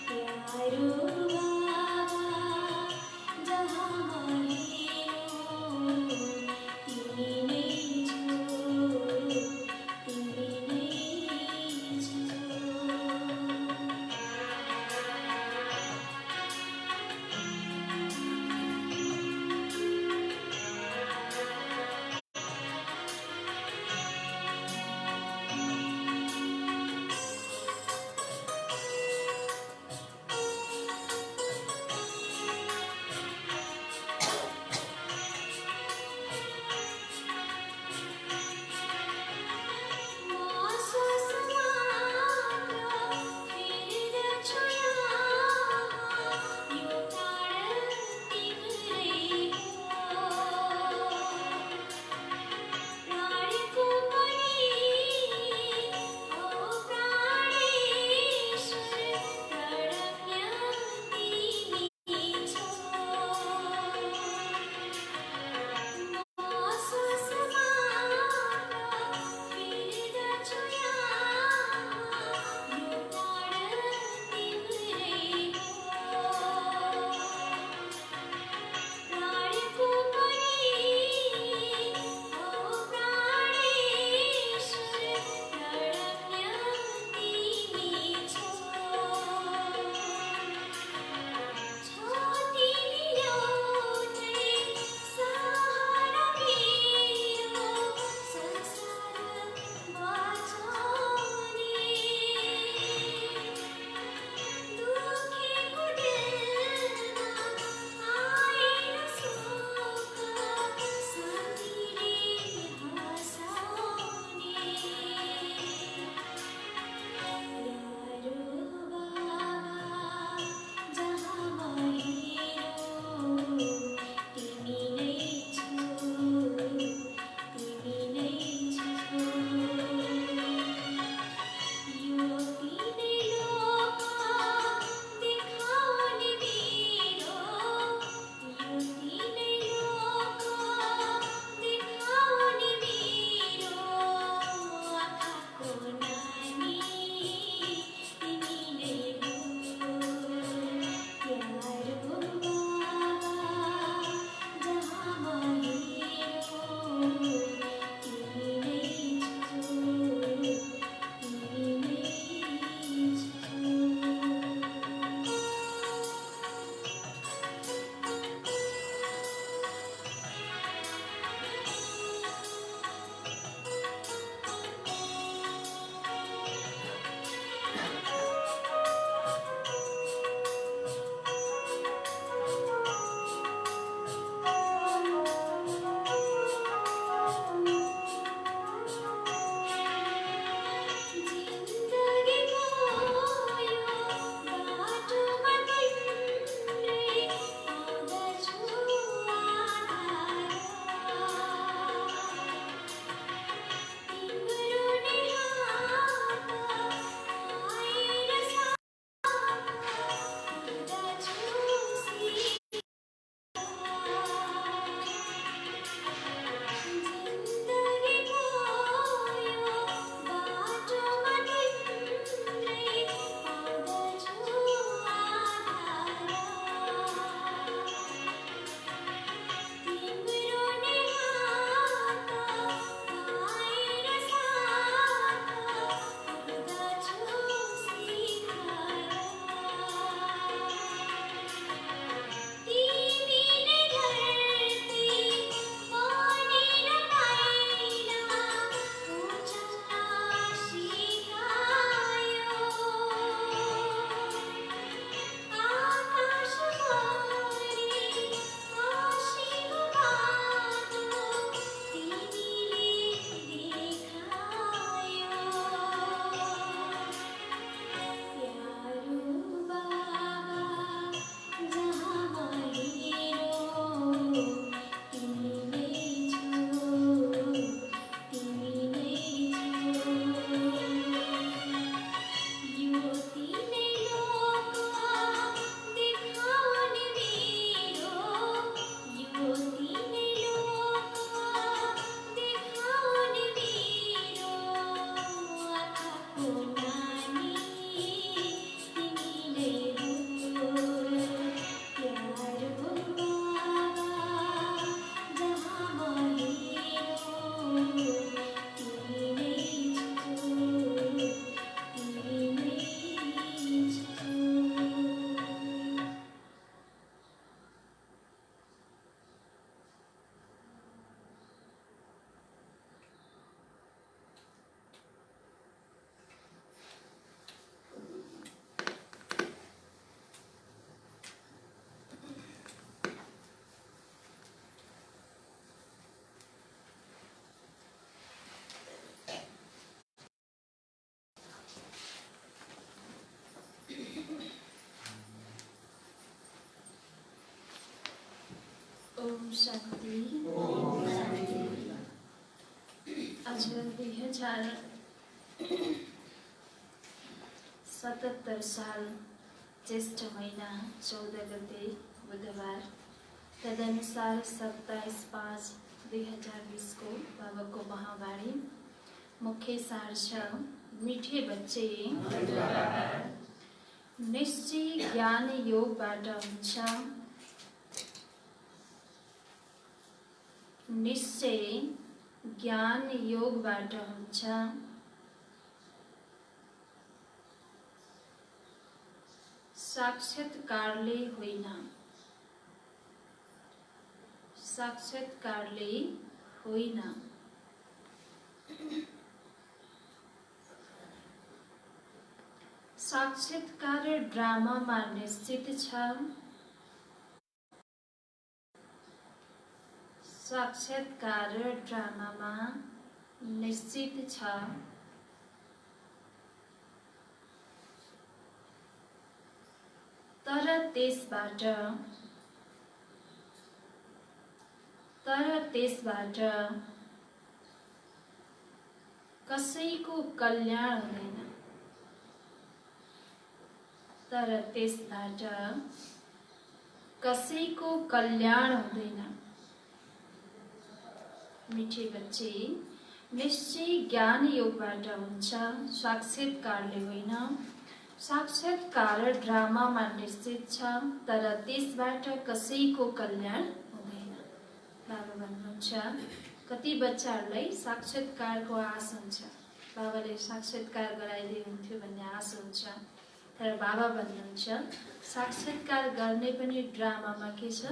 प्यारो बाबा ओम शांति। आज 2077 साल ज्येष्ठ महीना 14 गते बुधबार, तदनुसार 27/5/2020 को बाबा को महावाणी मुख्य सार छ। मीठे बच्चे, निश्चय ज्ञान योगबाट हुन्छ। निश्चय ज्ञान योगबाट हुन्छ। साक्षात्कारले होइन। साक्षात्कारले होइन। साक्षात्कार ड्रामामा निश्चित छ। साक्षात्कार ड्रामामा निश्चित छ। तर त्यसबाट कसैको कल्याण हुँदैन। तर त्यसबाट कसैको कल्याण हुँदैन। मीठे बच्चे, निश्चय ज्ञान योगबाट हुन्छ, साक्षात्कारले होइन। साक्षात्कार ड्रामामा निश्चित छ, तर त्यसबाट कसैको कल्याण हुँदैन। बाबा भन्नुहुन्छ, कति बच्चाहरूलाई साक्षात्कारको आश हुन्छ, बाबाले साक्षात्कार गराइदिए हुन्थ्यो भन्ने आश हुन्छ। तर बाबा भन्नुहुन्छ, साक्षात्कार गर्ने पनि ड्रामामा के छ?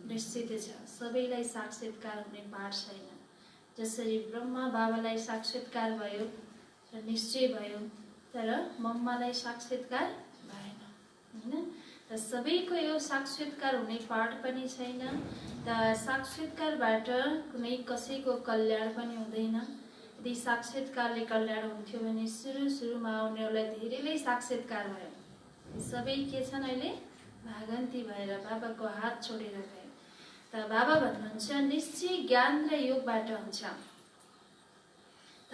निश्चित छ। सबैलाई साक्षात्कार हुने पाठ छैन। जसरी ब्रह्मा बाबालाई साक्षात्कार भयो र निश्चय भयो, तर मम्मालाई साक्षात्कार भएन, हैन? र सबैको यो साक्षात्कार हुने पाठ पनि छैन। त साक्षात्कारबाट कुनै कसैको कल्याण पनि हुँदैन। यदि साक्षात्कारले कल्याण हुन्थ्यो भने सुरुमा आउनेहरूलाई धेरैलाई साक्षात्कार भयो। सबै के छन् अहिले? भागन्ती भएर बाबाको हात छोडेर गए। त बाबा भन्नुहुन्छ, निश्चय ज्ञान र योगबाट हुन्छ। त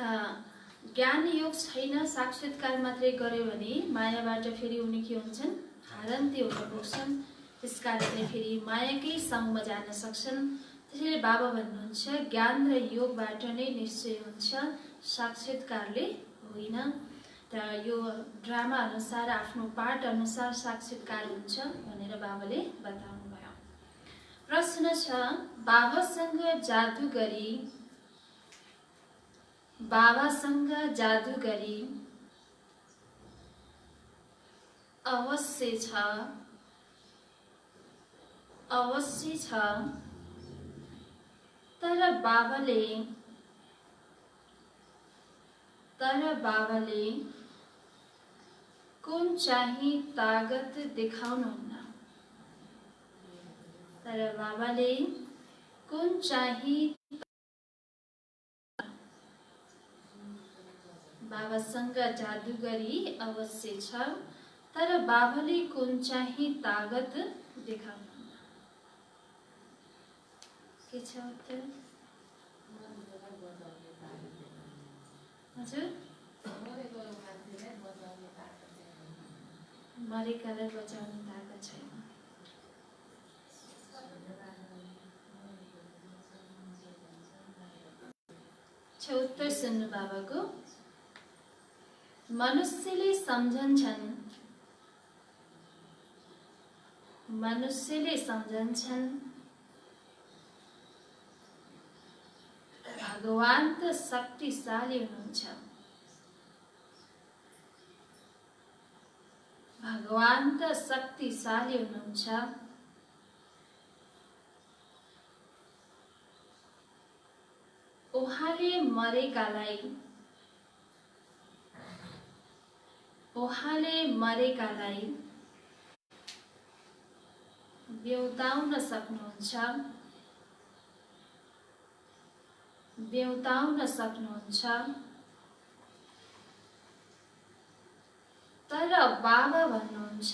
ज्ञान योग छैन, साक्षात्कार मात्रै गर्यो भने मायाबाट फेरि उनी के हुन्छन्? हारन्ती हुन पुग्छन्। त्यसकारणले फेरि मायाकै सङ्गमा जान सक्छन्। त्यसैले बाबा भन्नुहुन्छ, ज्ञान र योगबाट नै निश्चय हुन्छ, साक्षात्कारले होइन। त यो ड्रामा अनुसार, आफ्नो पाठ अनुसार साक्षात्कार हुन्छ भनेर बाबाले बताउनु भयो। प्रश्न छ, बाबासँग जादु गरी अवश्य छ, तर बाबाले कुन चाहिँ तागत देखाउनुहुन्न। तर बाबाले कुन चाहिँ बाबासँग जादुगरी अवश्य छ, तर बाबाले कुन चाहिँ तागत देखाउनुहुन्न। के छ उत्तर? हजुर, मरेकालाई बचाउने तागत छैन। उत्तर सुन्नु बाबाको। मनुष्यले सम्झन्छन् भगवान त शक्तिशाली हुनुहुन्छ। भगवान त शक्तिशाली हुनुहुन्छ। उहाँले मरेकालाई बेउताउन सक्नुहुन्छ। तर बाबा भन्नुहुन्छ,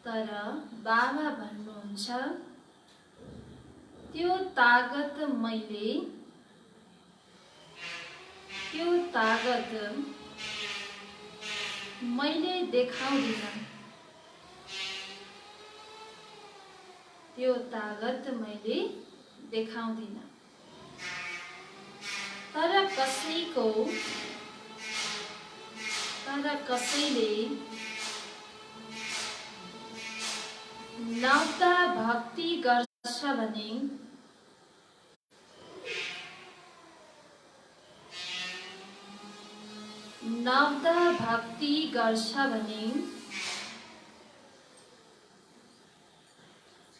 तर बाबा भन्नुहुन्छ त्यो तागत मैले देखाउँदिन। त्यो तागत मैले देखाउँदिन। तर कसैले नवदा भक्ति गर्छ भने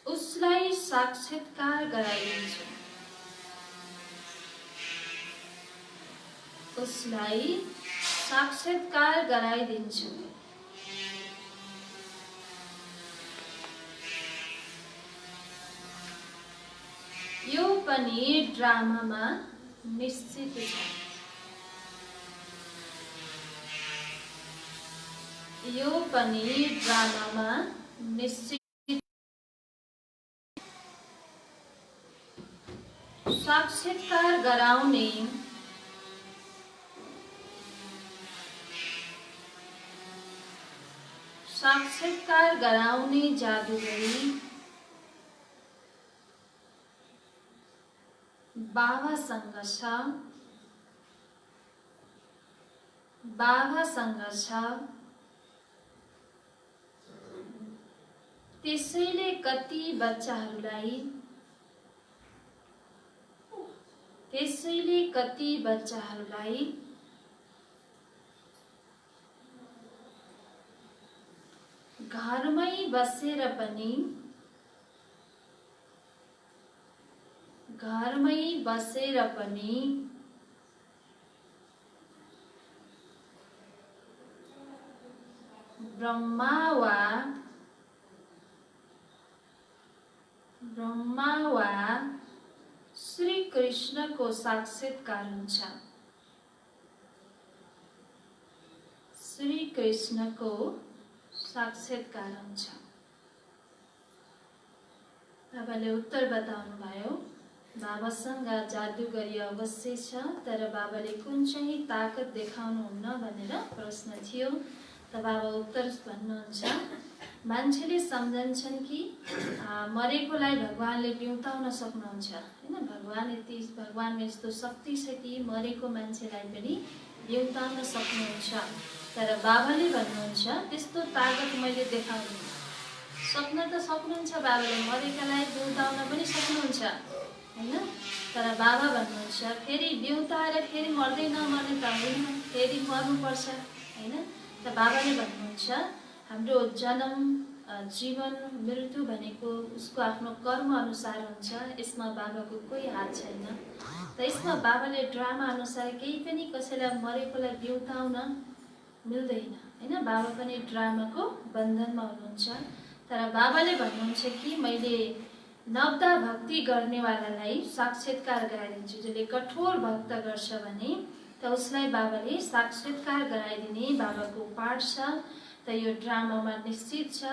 उसलाई साक्षात्कार गराइदिन्छु। यो पनि ड्रामामा निश्चित छ। साक्षात्कार गराउने जादुगरी बाबासँग छ। त्यसैले कति बच्चाहरूलाई घरमै बसेर पनि ब्रह्मा वा श्री कृष्णको साक्षात्कार हुन्छ। बाबाले उत्तर बताउनु भयो, बाबासँग जादुगरी अवश्य छ, तर बाबाले कुन चाहिँ ताकत देखाउनुहुन्न भनेर प्रश्न थियो। त बाबा उत्तर भन्नुहुन्छ, मान्छेले सम्झन्छन् कि मरेकोलाई भगवानले बिउताउन सक्नुहुन्छ हैन। भगवानमा यस्तो शक्ति छ कि मरेको मान्छेलाई पनि बिउताउन सक्नुहुन्छ। तर बाबाले भन्नुहुन्छ त्यस्तो ताकत मैले देखाउँदिन। सक्न त सक्नुहुन्छ, बाबाले मरेकालाई बिउताउन पनि सक्नुहुन्छ हैन। तर बाबा भन्नुहुन्छ फेरि बिउताएर फेरि मर्दै नमर्ने त होइन, फेरि मर्नुपर्छ हैन। त बाबाले भन्नुहुन्छ हाम्रो जन्म जीवन मृत्यु भनेको उसको आफ्नो कर्म अनुसार हुन्छ, यसमा बाबाको कोही हात छैन। त यसमा बाबाले ड्रामा अनुसार केही पनि कसैलाई मरेकोलाई बिउताउन मिल्दैन हैन। बाबा पनि ड्रामाको बन्धनमा हुनुहुन्छ। तर बाबाले भन्नुहुन्छ कि मैले नवदा भक्ति गर्नेवालालाई साक्षात्कार गराइदिन्छु। जसले कठोर भक्त गर्छ भने त उसलाई बाबाले साक्षात्कार गराइदिने बाबाको पाठ छ। त यो ड्रामामा निश्चित छ।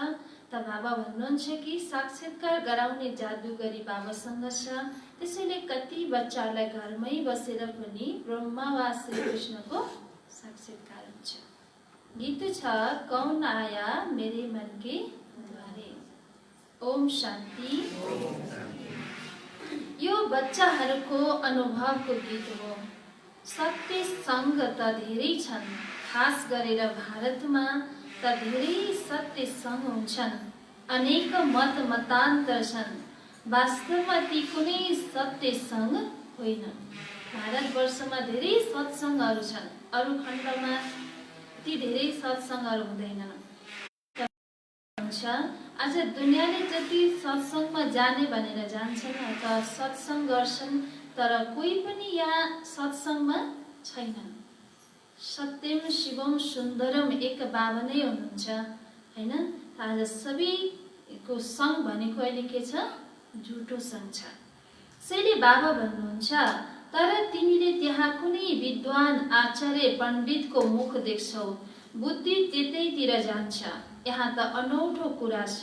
त बाबा भन्नुहुन्छ कि साक्षात्कार गराउने जादुगरी बाबासँग छ। त्यसैले कति बच्चाहरूलाई घरमै बसेर पनि ब्रह्मा वा श्री कृष्णको साक्षात्कार हुन्छ। गीत छ कौन आया मेरे मन के द्वारे। ओम शान्ति। यो बच्चाहरूको अनुभवको गीत हो। सत्य सङ्ग त धेरै छन्, खास गरेर भारतमा त धेरै सत्य सङ्ग हुन्छन्। अनेक मतान्तर छन्, वास्तवमा ती कुनै सत्य सङ्ग होइनन्। भारतवर्षमा धेरै सत्सङ्गहरू छन्, अरू खण्डमा ती धेरै सत्सङ्गहरू हुँदैनन्। आज दुनियाँले जति सत्सङ्गमा जाने भनेर जान्छन् अथवा सत्सङ्ग गर्छन्, तर कोही पनि यहाँ सत्सङ्गमा छैनन्। सत्यम शिवम सुन्दरम एक बाबा नै हुनुहुन्छ हैन। आज सबैको सङ्ग भनेको अहिले के छ? झुटो सङ्ग छ। त्यसैले बाबा भन्नुहुन्छ तर तिमीले त्यहाँ कुनै विद्वान आचार्य पण्डितको मुख देख्छौ, बुद्धि त्यतैतिर जान्छ। यहाँ त अनौठो कुरा छ।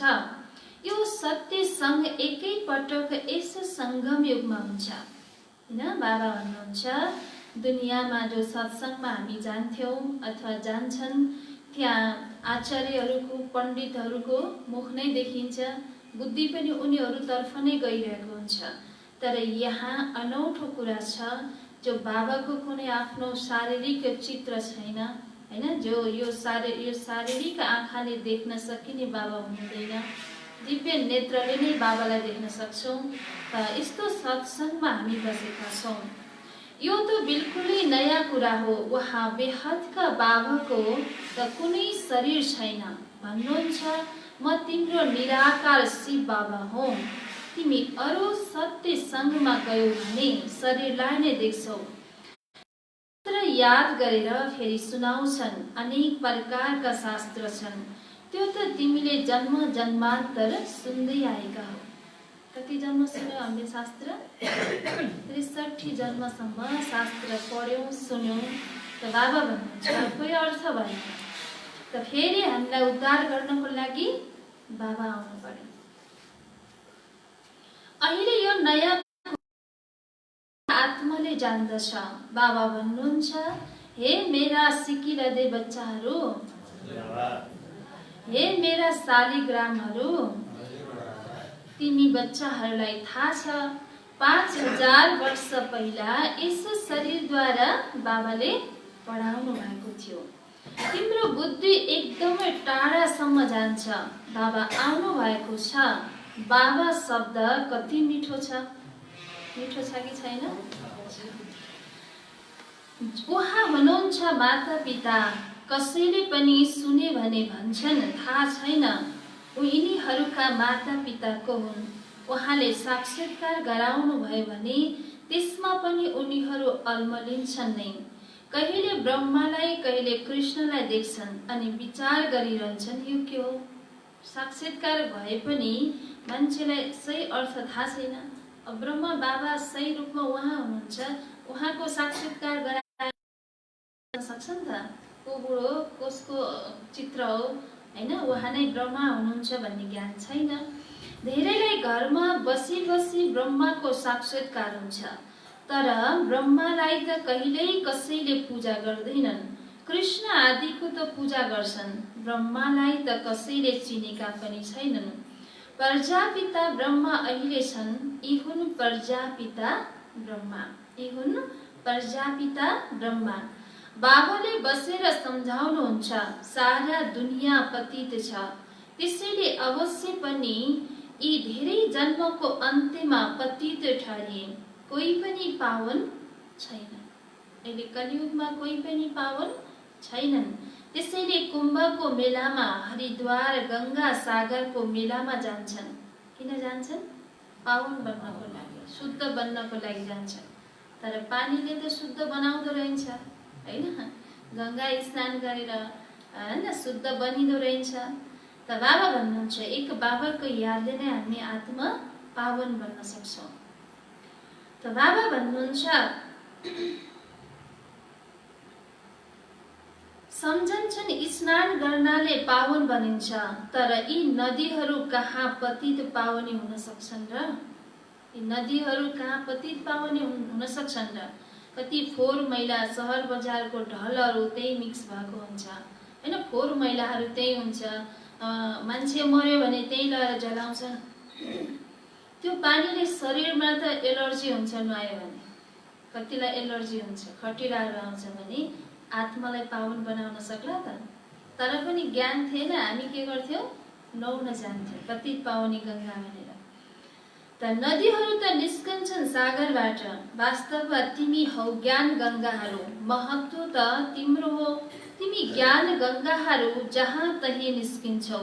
यो सत्य सँग एकै पटक यस संगम युगमा हुन्छ हैन। बाबा भन्नुहुन्छ दुनियाँमा जो सत्संगमा हामी जान्थ्यौं अथवा जान्छन् त्यहाँ आचार्यहरूको पण्डितहरूको मुख नै देखिन्छ, बुद्धि पनि उनीहरूतर्फ नै गइरहेको हुन्छ। तर यहाँ अनौठो कुरा छ, जो बाबाको कुनै आफ्नो शारीरिक चित्र छैन हैन, जो यो शारीरिक आँखाले देख्न सकिने बाबा हुनुहुँदैन, दिव्य नेत्रले नै बाबालाई देख्न सक्छौं। यस्तो सत्संगमा हामी बसेका छौं। यो त बिल्कुलै नयाँ कुरा हो। वहाँ बेहदका बाबाको त कुनै शरीर छैन। भन्नुहुन्छ म तिम्रो निराकार शिव बाबा हुँ। तिमी अरू सत्य संगमा गयौ भने शरीरलाई नै देख्छौ। याद गरेर फेरि सुनाउँछन्, अनेक प्रकारका शास्त्र छन्, त्यो त तिमीले जन्म जन्मान्तर सुन्दै आएका हो। कति जन्म सुन्यौ हामीले शास्त्र? 63 जन्मसम्म शास्त्र पढ्यौं सुन्यौं। त बाबा भन्नुहुन्छ कोही अर्थ भएन। त फेरि हामीलाई उद्धार गर्नको लागि बाबा आउनु पर्यो। अहिले यो नयाँ आत्माले जान्दछ। बाबा भन्नुहुन्छ हे मेरा सिकिरहँदै बच्चाहरू, हे मेरा शालिग्रामहरू, तिमी बच्चाहरूलाई थाहा छ 5000 वर्ष पहिला यस शरीरद्वारा बाबाले पढाउनु भएको थियो। तिम्रो बुद्धि एकदमै टाढासम्म जान्छ। बाबा आउनु भएको छ। बाबा शब्द कति मिठो छ, मिठो छ कि छैन? उहाँ हुनुहुन्छ माता पिता। कसैले पनि सुने भने भन्छन् थाहा छैन उनीहरूका माता पिता को हुन्। उहाँले साक्षात्कार गराउनु भयो भने त्यसमा पनि उनीहरू अल्मलिन्छन् नै। कहिले ब्रह्मालाई कहिले कृष्णलाई देख्छन् अनि विचार गरिरहन्छन् यो के हो। साक्षात्कार भए पनि मान्छेलाई सही अर्थ थाहा छैन। ब्रह्मा बाबा सही रूपमा उहाँ हुनुहुन्छ, उहाँको साक्षात्कार गराउन सक्छ नि त। को बुढो कसको चित्र हो हैन, उहाँ नै ब्रह्मा हुनुहुन्छ भन्ने ज्ञान छैन। धेरैलाई घरमा बसी बसी ब्रह्माको साक्षात्कार हुन्छ, तर ब्रह्मालाई त कहिल्यै कसैले पूजा गर्दैनन्। कृष्ण आदिको त पूजा गर्छन्, ब्रह्मालाई त कसैले चिनेका पनि छैनन्। प्रजापिता ब्रह्मा अहिले छन्, यी हुन् प्रजापिता ब्रह्मा, यी हुन् प्रजापिता ब्रह्मा। बाबाले बसेर सम्झाउनुहुन्छ सारा दुनियाँ पतित छ, त्यसैले अवश्य पनि यी धेरै जन्मको अन्त्यमा पतित ठहरिए। कोही पनि पावन छैन। अहिले कलियुगमा कोही पनि पावन छैनन्। त्यसैले कुम्भको मेलामा, हरिद्वार गंगा सागरको मेलामा जान्छन्। किन जान्छन्? पावन बन्नको लागि, शुद्ध बन्नको लागि जान्छन्। तर पानीले त शुद्ध बनाउँदो रहेछ हैन, गंगा स्नान गरेर हैन शुद्ध बनिदो रहेछ। त बाबा भन्नुहुन्छ एक बाबाको यादले नै हामी आत्मा पावन बन्न सक्छौं। त बाबा भन्नुहुन्छ सम्झन्छन् स्नान गर्नाले पावन बनिन्छ, तर यी नदीहरू कहाँ पतित पावनी हुन सक्छन् र? यी नदीहरू कहाँ पतित पावनी हुन सक्छन् र? कति फोहोर मैला शहर बजारको ढलहरू त्यही मिक्स भएको हुन्छ हैन, फोहोर मैलाहरू त्यही हुन्छ। मान्छे मर्यो भने त्यही लगेर जलाउँछ। त्यो पानीले शरीरमा त एलर्जी हुन्छ, नुहायो भने कतिलाई एलर्जी हुन्छ, खटिराहरू आउँछ भने आत्मालाई पावन बनाउन सक्ला त? तर पनि ज्ञान थिएन, हामी के गर्थ्यौं? नुहाउन जान्थ्यौं पतित पावनी गंगा भनेर। त नदीहरू त निस्कन्छन् सागरबाट। वास्तवमा तिमी हौ ज्ञान गंगाहरू, महत्व त तिम्रो हो। तिमी ज्ञान गंगाहरू जहाँ तही निस्किन्छौ।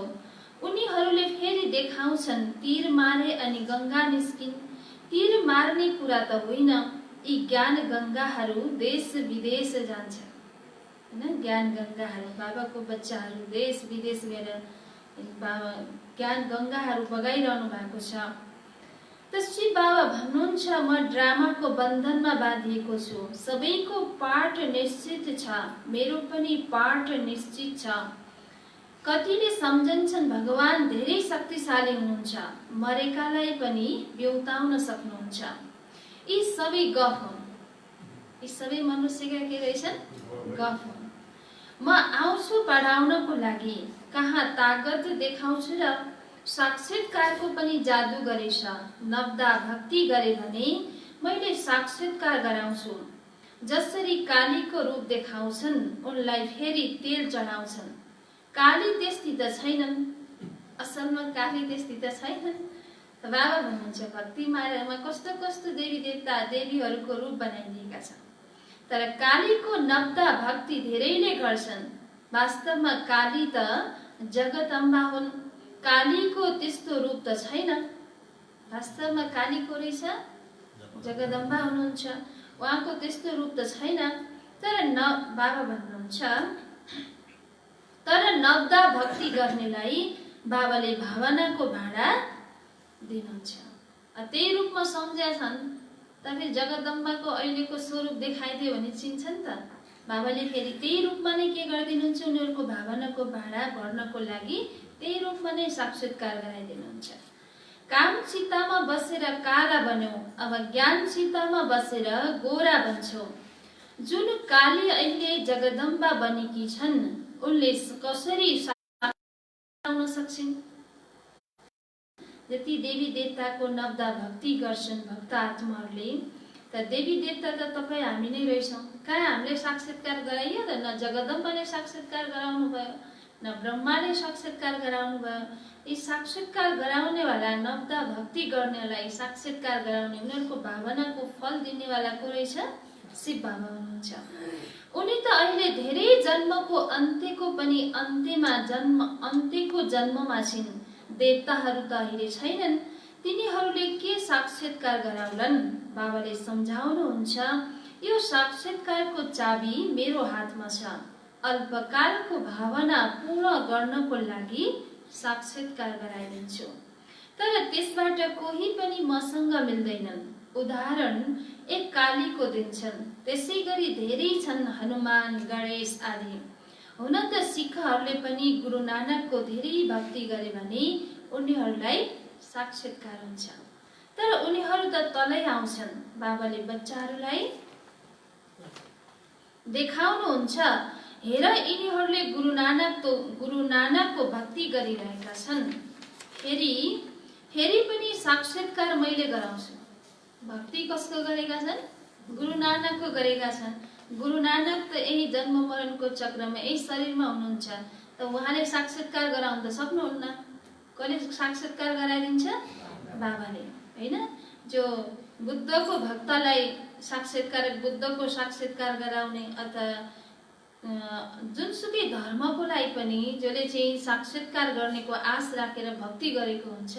उनीहरूले फेरि देखाउँछन् तीर मारे अनि गंगा निस्किन्। तीर मार्ने कुरा त होइन, यी ज्ञान गंगाहरू देश विदेश जान्छन् हैन। ज्ञान गंगाहरू, बाबाको बच्चाहरू देश विदेश गएर बाबा ज्ञान गंगाहरू बगाइरहनु भएको छ। त्यसपछि बाबा भन्नुहुन्छ म ड्रामाको बन्धनमा बाँधिएको छु। सबैको पाठ निश्चित छ, मेरो पनि पाठ निश्चित छ। कतिले सम्झन्छन् भगवान धेरै शक्तिशाली हुनुहुन्छ, मरेकालाई पनि बेउताउन सक्नुहुन्छ। यी सबै गफ हुन्, यी सबै मनुष्यका के रहेछन्? गफ हुन्। म आउँछु पढाउनको लागि, कहाँ तागत देखाउँछु र साक्षात्कारको पनि जादु गरेछ। नब्दा भक्ति गरे भने मैले साक्षात्कार गराउँछु। जसरी कालीको रूप देखाउँछन् उनलाई फेरि तेल चढाउँछन्। काली त्यस्ती त छैनन्, असलमा काली त्यस्ती त छैनन्। बाबा भन्नुहुन्छ भक्ति मार्गमा कस्तो कस्तो देवी देवता देवीहरूको रूप बनाइदिएका छन्, तर कालीको नब्दा भक्ति धेरैले गर्छन्। वास्तवमा काली त जगदम्बा हुन्, कालीको त्यस्तो रूप त छैन। वास्तवमा कालीको रहेछ जगदम्बा हुनुहुन्छ, उहाँको त्यस्तो रूप त छैन। तर बाबा भन्नुहुन्छ तर नब्दा भक्ति गर्नेलाई बाबाले भावनाको भाडा दिनुहुन्छ। त्यही रूपमा सम्झेका छन् त फेरि जगदम्बाको अहिलेको स्वरूप देखाइदियो भने चिन्छन् त। बाबाले फेरि त्यही रूपमा नै के गरिदिनुहुन्छ, उनीहरूको भावनाको भाडा भर्नको लागि त्यही रूपमा नै साक्षात्कार गराइदिनुहुन्छ। काम चित्तामा बसेर काला बन्यौ, अब ज्ञान चित्तामा बसेर गोरा बन्छौ। जुन काली अहिले जगदम्बा बनेकी छन् उनले कसरी आउन सक्छन्? जति देवी देवताको नब्दा भक्ति गर्छन् भक्त आत्माहरूले, त देवी देवता त तपाईँ हामी नै रहेछौँ। कहाँ हामीले साक्षात्कार गराइयो त? न जगदम्बाले साक्षात्कार गराउनु भयो, न ब्रह्माले साक्षात्कार गराउनु भयो। यी साक्षात्कार गराउनेवाला, नब्दा भक्ति गर्नेलाई साक्षात्कार गराउने, उनीहरूको भावनाको फल दिनेवाला को रहेछ? शिव बाबा हुनुहुन्छ। उनी त अहिले धेरै जन्मको अन्त्यको पनि अन्त्यको जन्ममा छिन्। देवताहरू त अहिले छैनन्, तिनीहरूले के साक्षात्कार गराउलान्? बाबाले सम्झाउनुहुन्छ यो साक्षात्कारको चाबी मेरो हातमा छ। अल्पकालको भावना पूर्ण गर्नको लागि साक्षात्कार गराइदिन्छु, तर त्यसबाट कोही पनि मसँग मिल्दैनन्। उदाहरण एक कालीको दिन्छन्, त्यसै गरी धेरै छन् हनुमान, गणेश आदि। हुन त सिखहरूले पनि गुरु नानकको धेरै भक्ति गरे भने उनीहरूलाई साक्षात्कार हुन्छ, तर उनीहरू त तलै आउँछन्। बाबाले बच्चाहरूलाई देखाउनुहुन्छ, हेर यिनीहरूले गुरु नानकको भक्ति गरिरहेका छन्, फेरि पनि साक्षात्कार मैले गराउँछु। भक्ति कसको गरेका छन्? गुरु नानकको गरेका छन्। गुरु नानक त यही जन्म मरणको चक्रमा यही शरीरमा हुनुहुन्छ, त उहाँले साक्षात्कार गराउन त सक्नुहुन्न। कसले साक्षात्कार गराइदिन्छ? बाबाले, होइन? जो बुद्धको भक्तलाई बुद्धको साक्षात्कार गराउने, अथवा जुनसुकै धर्मको लागि पनि जसले चाहिँ साक्षात्कार गर्नेको आश राखेर भक्ति गरेको हुन्छ,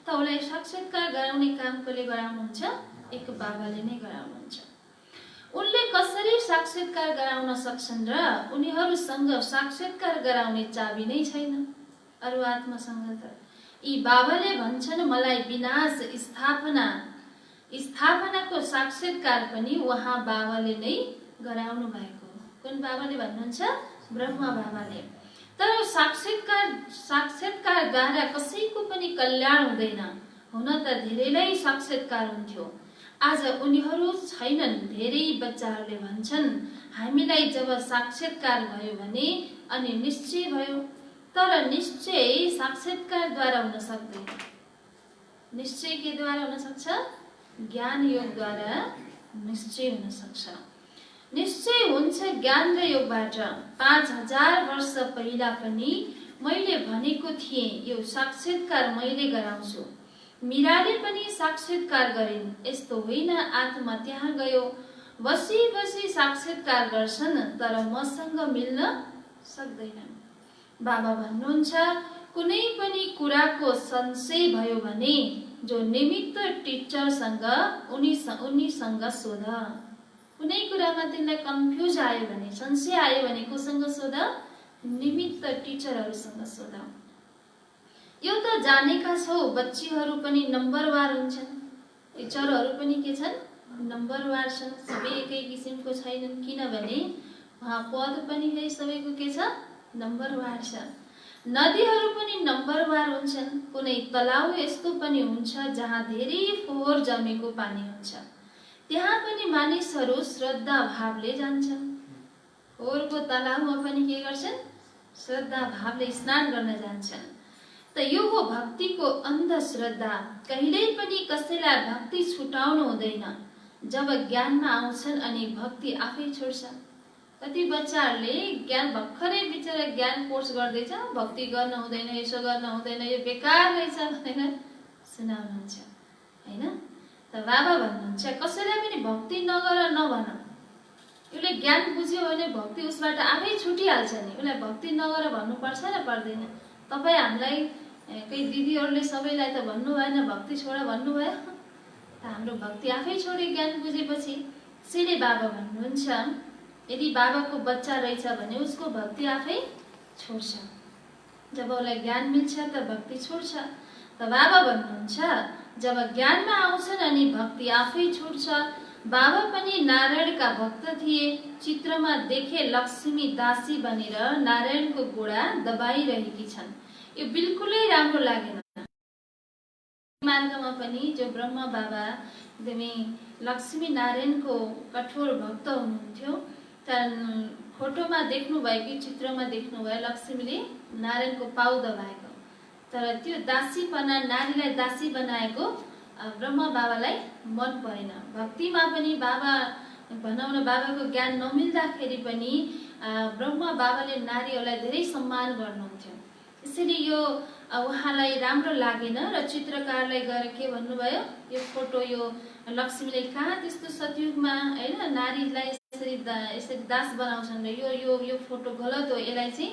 त उसलाई साक्षात्कार गराउने काम कसले गराउनुहुन्छ? एक बाबाले नै गराउनुहुन्छ। उनले कसरी साक्षात्कार गराउन सक्छन् र उनीहरूसँग साक्षात्कार गराउने चाबी नै छैन अरू आत्मासँग त। यी बाबाले भन्छन् मलाई विनाश स्थापनाको साक्षात्कार पनि उहाँ बाबाले नै गराउनु भएको। कुन बाबाले भन्नुहुन्छ? ब्रह्मा बाबाले। तर साक्षात्कारद्वारा कसैको पनि कल्याण हुँदैन। हुन त धेरैलाई साक्षात्कार हुन्थ्यो, आज उनीहरू छैनन्। धेरै बच्चाहरूले भन्छन् हामीलाई जब साक्षात्कार भयो भने अनि निश्चय भयो, तर निश्चय साक्षात्कारद्वारा हुन सक्दैन। निश्चय के द्वारा हुन सक्छ? ज्ञान योगद्वारा निश्चय हुन सक्छ। निश्चय हुन्छ ज्ञान र योगबाट। 5000 वर्ष पहिला पनि मैले भनेको थिएँ यो साक्षात्कार मैले गराउँछु। मीराले पनि साक्षात्कार गरिन्। यस्तो होइन आत्मा त्यहाँ गयो बसी बसी साक्षात्कार गर्छन्, तर मसँग मिल्न सक्दैनन्। बाबा भन्नुहुन्छ कुनै पनि कुराको संशय भयो भने जो निमित्त टिचरसँग उनीसँग सोध। कुनै कुरामा तिमीलाई कन्फ्युज आयो भने, संशय आयो भने कोसँग सोध? निमित्त टिचरहरूसँग सोध। यो त जानेका छौ बच्चीहरू पनि नम्बरवार हुन्छन्, टिचरहरू पनि के छन्? नम्बरवार छन्। सबै एकै किसिमको छैनन्, किनभने उहाँ पद पनि है सबैको के छ? नम्बरवार छ। नदीहरू पनि नम्बरवार हुन्छन्। कुनै तलाउ यस्तो पनि हुन्छ जहाँ धेरै फोहोर जमेको पानी हुन्छ, त्यहाँ पनि मानिसहरू श्रद्धा भावले जान्छन्। फोहोरको तलाउमा पनि के गर्छन्? श्रद्धा भावले स्नान गर्न जान्छन्। त यो हो भक्तिको अन्धश्रद्धा। कहिल्यै पनि कसैलाई भक्ति छुटाउनु हुँदैन। जब ज्ञानमा आउँछन् अनि भक्ति आफै छोड्छ। कति बच्चाहरूले ज्ञान भर्खरै बिचरा ज्ञान कोर्स गर्दैछ, भक्ति गर्न हुँदैन, यसो गर्न हुँदैन, यो बेकार रहेछ भनेर सुनाउनुहुन्छ, हैन? त बाबा भन्नुहुन्छ कसैलाई पनि भक्ति नगर नभन। उसले ज्ञान बुझ्यो भने भक्ति उसबाट आफै छुटिहाल्छ नि। उसलाई भक्ति नगर भन्नुपर्छ न पर्दैन? तपाईँ हामीलाई केही दिदीहरूले सबैलाई त भन्नु भएन भक्ति छोड भन्नुभयो, त हाम्रो भक्ति आफै छोड्यो ज्ञान बुझेपछि। त्यसैले बाबा भन्नुहुन्छ यदि बाबाको बच्चा रहेछ भने उसको भक्ति आफै छोड्छ। जब उसलाई ज्ञान मिल्छ त भक्ति छोड्छ। त बाबा भन्नुहुन्छ जब ज्ञानमा आउँछन् अनि भक्ति आफै छुट्छ। बाबा पनि नारायणका भक्त थिए। चित्रमा देखे लक्ष्मी दासी बनेर नारायणको गोडा दबाइरहेकी छन्। यो बिल्कुलै राम्रो लागेन। मार्गमा पनि जो ब्रह्म बाबा एकदमै लक्ष्मी नारायणको कठोर भक्त हुनुहुन्थ्यो, फोटोमा देख्नुभयो कि चित्रमा देख्नुभयो लक्ष्मीले नारायणको पाउ दबाएको, तर त्यो दासीपना नारीलाई दासी बनाएको ब्रह्म बाबालाई मन परेन। भक्तिमा पनि बाबा भनौँ न बाबाको ज्ञान नमिल्दाखेरि पनि ब्रह्म बाबाले नारीहरूलाई धेरै सम्मान गर्नुहुन्थ्यो। यसैले यो उहाँलाई राम्रो लागेन र चित्रकारलाई गएर के भन्नुभयो, यो फोटो यो लक्ष्मीले कहाँ त्यस्तो सतयुगमा हैन नारीलाई यसरी दास बनाउँछन् र यो फोटो गलत हो, यसलाई चाहिँ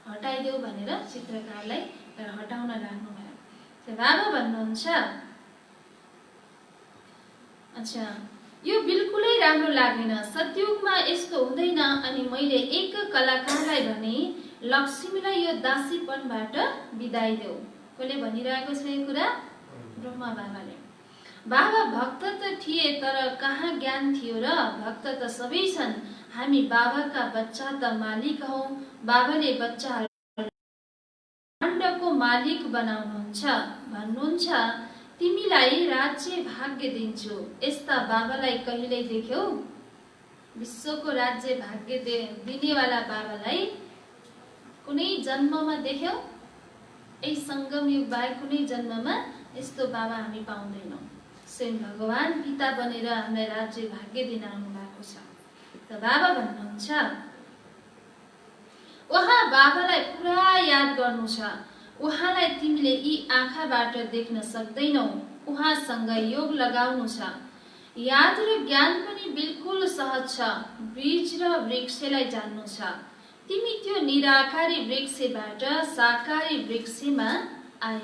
हटाइदेऊ भनेर चित्रकारलाई हटाउन लाग्नुभयो। बाबा भन्नुहुन्छ अच्छा यो बिल्कुलै राम्रो लागेन, सतयुगमा यस्तो हुँदैन। अनि मैले एक कलाकारलाई भने लक्ष्मीलाई यो दासीपनबाट बिदाई देऊ। कसले भनिरहेको छ यो कुरा? ब्रह्मा बाबाले। बाबा भक्त त थिए तर कहाँ ज्ञान थियो र? भक्त त सबै छन्, हामी बाबाका बच्चा त मालिक हौ। बाबाले बच्चाहरू ब्रह्माण्डको मालिक बनाउनुहुन्छ। भन्नुहुन्छ तिमीलाई राज्य भाग्य दिन्छु। यस्ता बाबालाई कहिल्यै देख्यौ? विश्वको राज्य भाग्य दिनेवाला बाबालाई कुनै जन्ममा देख्यौ? यही संगम युग बाहेक कुनै जन्ममा यस्तो बाबा हामी पाउँदैनौँ। स्वयं भगवान पिता बनेर हामीलाई राज्य भाग्य दिन आउनु भएको छ। त बाबा भन्नुहुन्छ उहाँ बाबालाई पुरा याद गर्नु छ। उहाँलाई तिमीले यी आँखाबाट देख्न सक्दैनौ। उहाँसँग योग लगाउनु छ। याद र ज्ञान पनि बिल्कुल सहज छ। बीज र वृक्षलाई जान्नु छ। तिमी त्यो निराकारी वृक्षबाट साकारी वृक्षमा आए।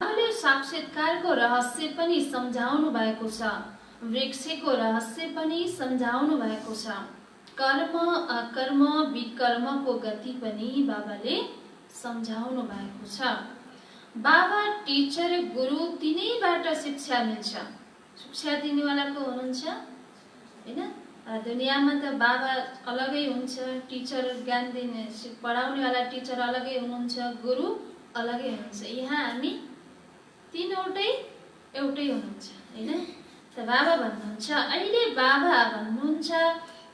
उहाँले साक्षात्कारको रहस्य पनि सम्झाउनु भएको छ। वृक्षको रहस्य पनि सम्झाउनु भएको छ। कर्म अकर्म विकर्मको गति पनि बाबाले सम्झाउनु भएको छ। बाबा टिचर गुरु तिनैबाट शिक्षा मिल्छ। शिक्षा दिनेवाला को हुनुहुन्छ हैन? दुनियाँमा त बाबा अलगै हुन्छ, टिचर ज्ञान दिने पढाउनेवाला टिचर अलगै हुनुहुन्छ, गुरु अलगै हुनुहुन्छ। यहाँ हामी तीनवटै एउटै हुनुहुन्छ हैन? त बाबा भन्नुहुन्छ अहिले बाबा भन्नुहुन्छ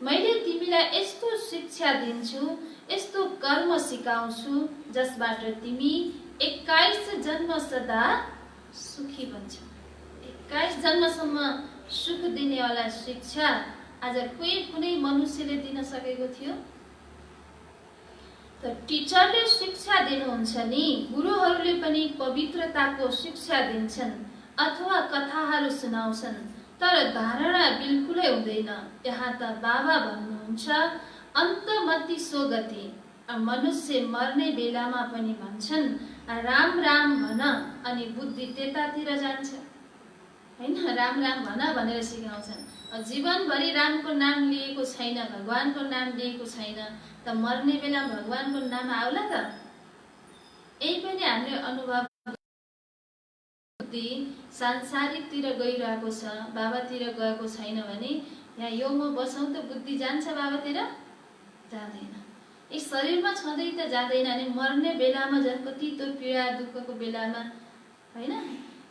मैले तिमीलाई यस्तो शिक्षा दिन्छु, यस्तो कर्म सिकाउँछु जसबाट तिमी 21 जन्म सदा सुखी बन्छौ। 21 जन्मसम्म सुख दिनेवाला शिक्षा आज कुनै मनुष्यले दिन सकेको थियो? त टिचरले शिक्षा दिनुहुन्छ नि, गुरुहरूले पनि पवित्रताको शिक्षा दिन्छन् अथवा कथाहरू सुनाउँछन्, तर धारणा बिल्कुलै हुँदैन। यहाँ त बाबा भन्नुहुन्छ अन्तमति सोगति। मनुष्य मर्ने बेलामा पनि भन्छन् राम राम भन, अनि बुद्धि त्यतातिर जान्छ हैन? राम राम भन भनेर सिकाउँछन्। जीवनभरि रामको नाम लिएको छैन, भगवानको नाम लिएको छैन, त मर्ने बेला भगवानको नाम आउला त? यही पनि हामीले अनुभव बुद्धि सांसारिकतिर गइरहेको छ, बाबातिर गएको छैन भने यहाँ योगमा बसौँ त बुद्धि जान्छ बाबातिर? जाँदैन। यी शरीरमा छँदै त जाँदैन अनि मर्ने बेलामा झन् कति त्यो पीडा दुःखको बेलामा होइन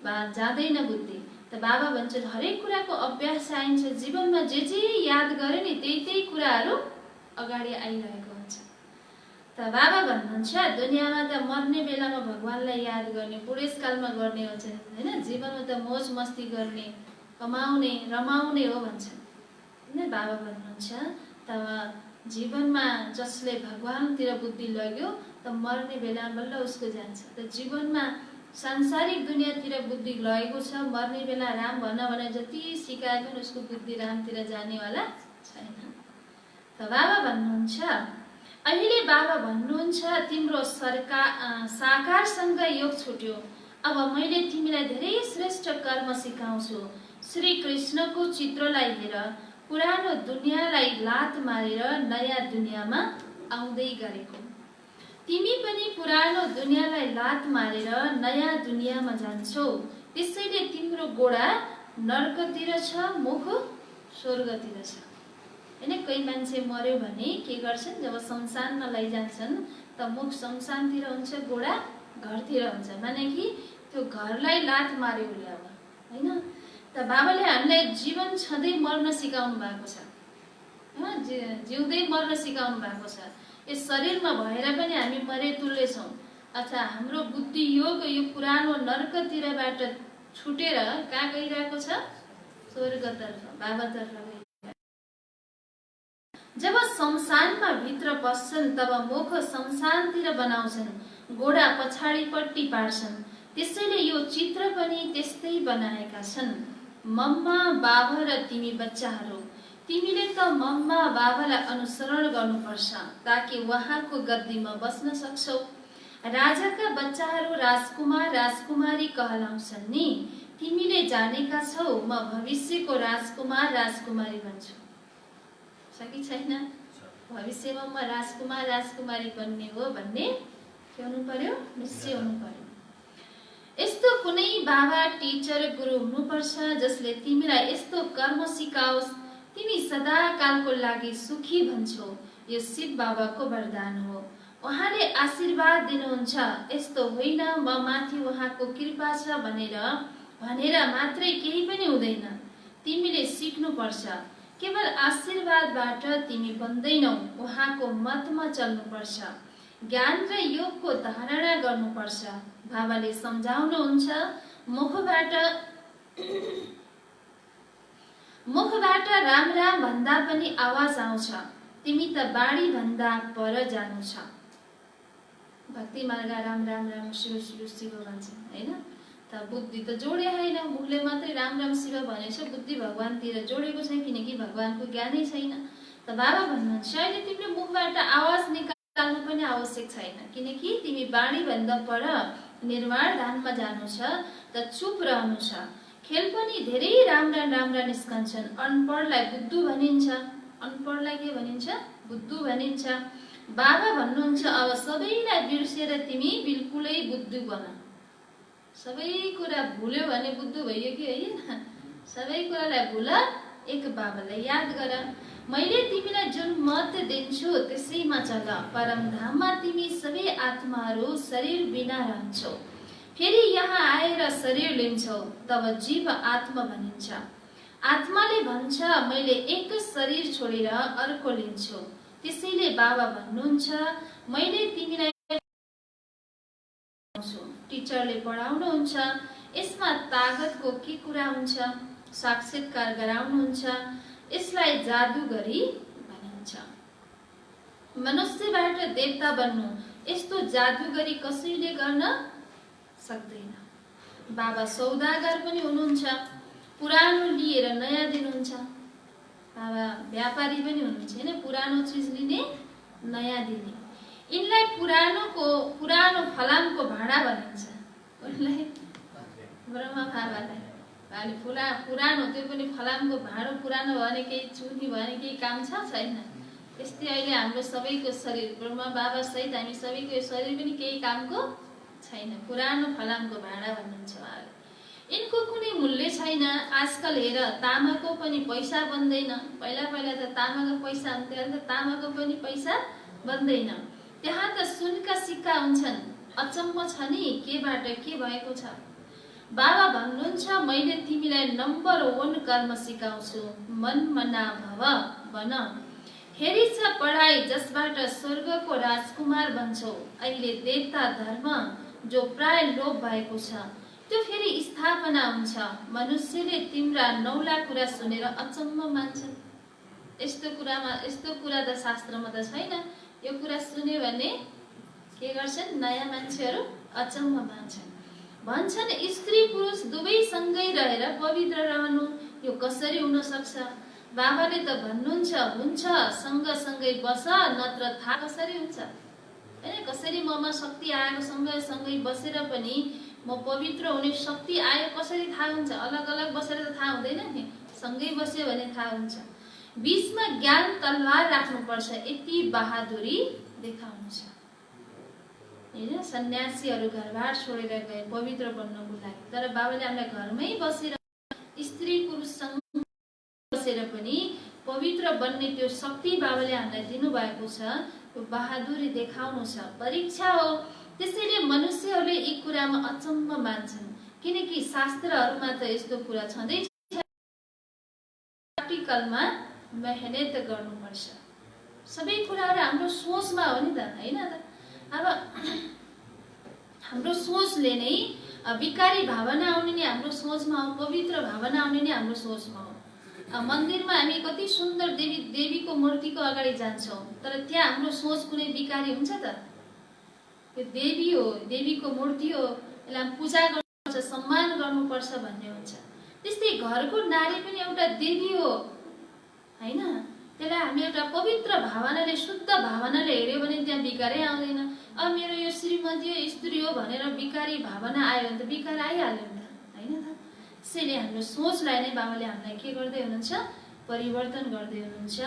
जाँदैन बुद्धि। त बाबा भन्छन् हरेक कुराको अभ्यास चाहिन्छ। जीवनमा जे जे याद गरे नि त्यही त्यही कुराहरू अगाडि आइरहेको हुन्छ। त बाबा भन्नुहुन्छ दुनियाँमा त मर्ने बेलामा भगवानलाई याद गर्ने, बुढेसकालमा गर्ने हुन्छ होइन, जीवनमा त मोज मस्ती गर्ने, कमाउने, रमाउने हो भन्छन् होइन। बाबा भन्नुहुन्छ तब जीवनमा जसले भगवानतिर बुद्धि लग्यो त मर्ने बेलामा बल्ल उसको जान्छ। त जीवनमा सांसारिक दुनियाँतिर बुद्धि लगेको छ, मर्ने बेला राम भन्न भने जति सिकाए पनि उसको बुद्धि रामतिर जानेवाला छैन। त बाबा भन्नुहुन्छ अहिले बाबा भन्नुहुन्छ तिम्रो साकारसँग योग छुट्यो, अब मैले तिमीलाई धेरै श्रेष्ठ कर्म सिकाउँछु। श्री कृष्णको चित्रलाई हेर, पुरानो दुनियाँलाई लात मारेर नयाँ दुनियाँमा आउँदै गरेको। तिमी पनि पुरानो दुनियाँलाई लात मारेर नयाँ दुनियाँमा जान्छौ। त्यसैले तिम्रो गोडा नर्कतिर छ, मुख स्वर्गतिर छ होइन। कोही मान्छे मर्यो भने के गर्छन्, जब शमशानमा लैजान्छन् त मुख शमशानतिर हुन्छ, गोडा घरतिर हुन्छ, माने कि त्यो घरलाई लात मार्यो उसले अब होइन। त बाबाले हामीलाई जीवन छँदै मर्न सिकाउनु भएको छ, जिउँदै मर्न सिकाउनु भएको छ। यस शरीरमा भएर पनि हामी मरे तुल्य छौँ। अथवा हाम्रो बुद्धि योग यो पुरानो नर्कतिरबाट छुटेर कहाँ गइरहेको छ, स्वर्गतर्फ, बाबातर्फ। जब शमशानमा भित्र पस्छन् तब मुख शमशानतिर बनाउँछन्, गोडा पछाडिपट्टि पार्छन्। त्यसैले यो चित्र पनि त्यस्तै बनाएका छन्। मम्मा बाबा र तिमी बच्चाहरू, तिमीले त मम्मा बाबालाई अनुसरण गर्नुपर्छ ताकि उहाँको गद्दीमा बस्न सक्छौ। राजाका बच्चाहरू राजकुमार राजकुमारी कहलाउँछन् नि। तिमीले जानेका छौ म भविष्यको राजकुमार राजकुमारी बन्छु कि छैन? भविष्यमा म राजकुमार राजकुमारी बन्ने हो भन्ने के हुनु पर्यो, निश्चय हुनु पर्यो। यस्तो कुनै बाबा टिचर गुरु हुनुपर्छ जसले तिमीलाई यस्तो कर्म सिकाओस् तिमी सदा कालको लागि सुखी बन्छौ। यो शिव बाबाको वरदान हो। उहाँले आशीर्वाद दिनुहुन्छ, यस्तो होइन म माथि उहाँको कृपा छ भनेर मात्रै केही पनि हुँदैन। तिमीले सिक्नु पर्छ। केवल आशीर्वादबाट तिमी बन्दैनौ, उहाँको मतमा चल्नुपर्छ। ज्ञान र योगको धारणा गर्नुपर्छ। बाबाले सम्झाउनुहुन्छ मुखबाट राम राम भन्दा पनि आवाज आउँछ, तिमी त बाणी भन्दा पर जानु छ। भक्ति मार्ग राम राम राम शिव शिव शिव भन्छ होइन। त बुद्धि त जोडे होइन, मुखले मात्रै राम राम शिव भनेछ, बुद्धि भगवानतिर जोडेको छैन किनकि भगवानको ज्ञानै छैन। त बाबा भन्नुहुन्छ अहिले तिमीले मुखबाट आवाज निकाल्नु पनि आवश्यक छैन किनकि तिमी बाणी भन्दा पर निर्वाण धाममा जानु छ। त चुप रहनु छ। खेल पनि धेरै राम्रा राम्रा निस्कन्छन्। अनपढलाई बुद्धु भनिन्छ, अनपढलाई के भनिन्छ, बुद्धु भनिन्छ। बाबा भन्नुहुन्छ अब सबैलाई बिर्सेर तिमी बिल्कुलै बुद्धु बन। सबै कुरा भुल्यो भने बुद्धु भयो कि होइन? सबै कुरालाई भुल, एक बाबालाई याद गर। मैले तिमीलाई जुन मत दिन्छु त्यसैमा चल। परमधाममा तिमी सबै आत्माहरू शरीर बिना रहन्छौ। फेरि यहाँ आएर शरीर लिन्छौ, तब जीव आत्मा भनिन्छ। आत्माले भन्छ मैले एक शरीर छोडेर अर्को लिन्छु। त्यसैले बाबा भन्नुहुन्छ मैले तिमीलाई टिचरले पढाउनुहुन्छ, यसमा तागतको के कुरा हुन्छ? साक्षात्कार गराउनुहुन्छ, यसलाई जादुगरी भनिन्छ। मनुष्यबाट देवता बन्नु यस्तो जादुगरी कसैले गर्न सक्दैन। बाबा सौदागर पनि हुनुहुन्छ, पुरानो लिएर नयाँ दिनुहुन्छ। बाबा व्यापारी पनि हुनुहुन्छ हैन, पुरानो चिज लिने नयाँ दिने। यिनलाई पुरानो फलामको भाडा भनिन्छ। उनलाई ब्रह्मा बाबालाई भाले पुरानो, त्यो पनि फलामको भाँडो पुरानो भयो भने केही चुनी भयो भने केही काम छैन। त्यस्तै अहिले हाम्रो सबैको शरीर ब्रह्मा बाबा सहित हामी सबैको शरीर पनि केही कामको छैन, पुरानो फलामको भाँडा भन्नुहुन्छ उहाँले। यिनको कुनै मूल्य छैन। आजकल हेर तामाको पनि पैसा बन्दैन। पहिला त तामाको पैसा हुन्थ्यो, अहिले त तामाको पनि पैसा बन्दैन। त्यहाँ त सुनका सिक्का हुन्छन्। अचम्म छ नि केबाट के भएको छ। बाबा भन्नुहुन्छ मैले तिमीलाई नम्बर 1 कर्म सिकाउँछु, मनमना भव बन। हेरी छ पढाइ जसबाट स्वर्गको राजकुमार बन्छौ। अहिले देवता धर्म जो प्राय लोप भएको छ त्यो फेरि स्थापना हुन्छ। मनुष्यले तिम्रा 9 कुरा सुनेर अचम्म मान्छन्। यस्तो कुरा त शास्त्रमा त छैन। यो कुरा सुन्यो भने के गर्छन्, नयाँ मान्छेहरू अचम्म मान्छन्। भन्छन् स्त्री पुरुष दुवै सँगै रहेर पवित्र रहनु यो कसरी हुन सक्छ। बाबाले त भन्नुहुन्छ हुन्छ सँगसँगै बस, नत्र थाहा कसरी हुन्छ। हैन, कसरी ममा शक्ति आएको सँगै बसेर पनि म पवित्र हुने शक्ति आयो कसरी थाहा हुन्छ। अलग अलग बसेर त थाहा हुँदैन नि, सँगै बस्यो भने थाहा हुन्छ। बीचमा ज्ञान तलवार राख्नुपर्छ, यति बहादुरी देखाउनु छ। हैन, सन्यासीहरू घरबार छोडेर गए पवित्र बन्नको लागि, तर बाबाले हामीलाई घरमै बसेर स्त्री पुरुषसँग बसेर पनि पवित्र बन्ने त्यो शक्ति बाबाले हामीलाई दिनुभएको छ। त्यो बहादुरी देखाउनु छ, परीक्षा हो। त्यसैले मनुष्यहरूले यी कुरामा अचम्म मान्छन्, किनकि शास्त्रहरूमा त यस्तो कुरा छँदै प्र्याक्टिकलमा मेहनत गर्नुपर्छ। सबै कुराहरू हाम्रो सोचमा हो नि त, हैन त। अब हाम्रो सोचले नै विकारी भावना आउने नि हाम्रो सोचमा हो, पवित्र भावना आउने नि हाम्रो सोचमा हो। मन्दिरमा हामी कति सुन्दर देवीको मूर्तिको अगाडि जान्छौँ, तर त्यहाँ हाम्रो सोच कुनै विकारी हुन्छ त। त्यो देवी हो, देवीको मूर्ति हो, यसलाई पूजा गर्नुपर्छ, सम्मान गर्नुपर्छ भन्ने हुन्छ। त्यस्तै घरको नारी पनि एउटा देवी हो, हैन। त्यसलाई हामी एउटा पवित्र भावनाले, शुद्ध भावनाले हेर्यो भने त्यहाँ विकारै आउँदैन। अब मेरो यो श्रीमती हो, स्त्री हो भनेर विकारी भावना आयो भने त विकार आइहाल्यो नि त, हैन त। त्यसैले हाम्रो सोचलाई नै बाबाले हामीलाई के गर्दै हुनुहुन्छ, परिवर्तन गर्दै हुनुहुन्छ।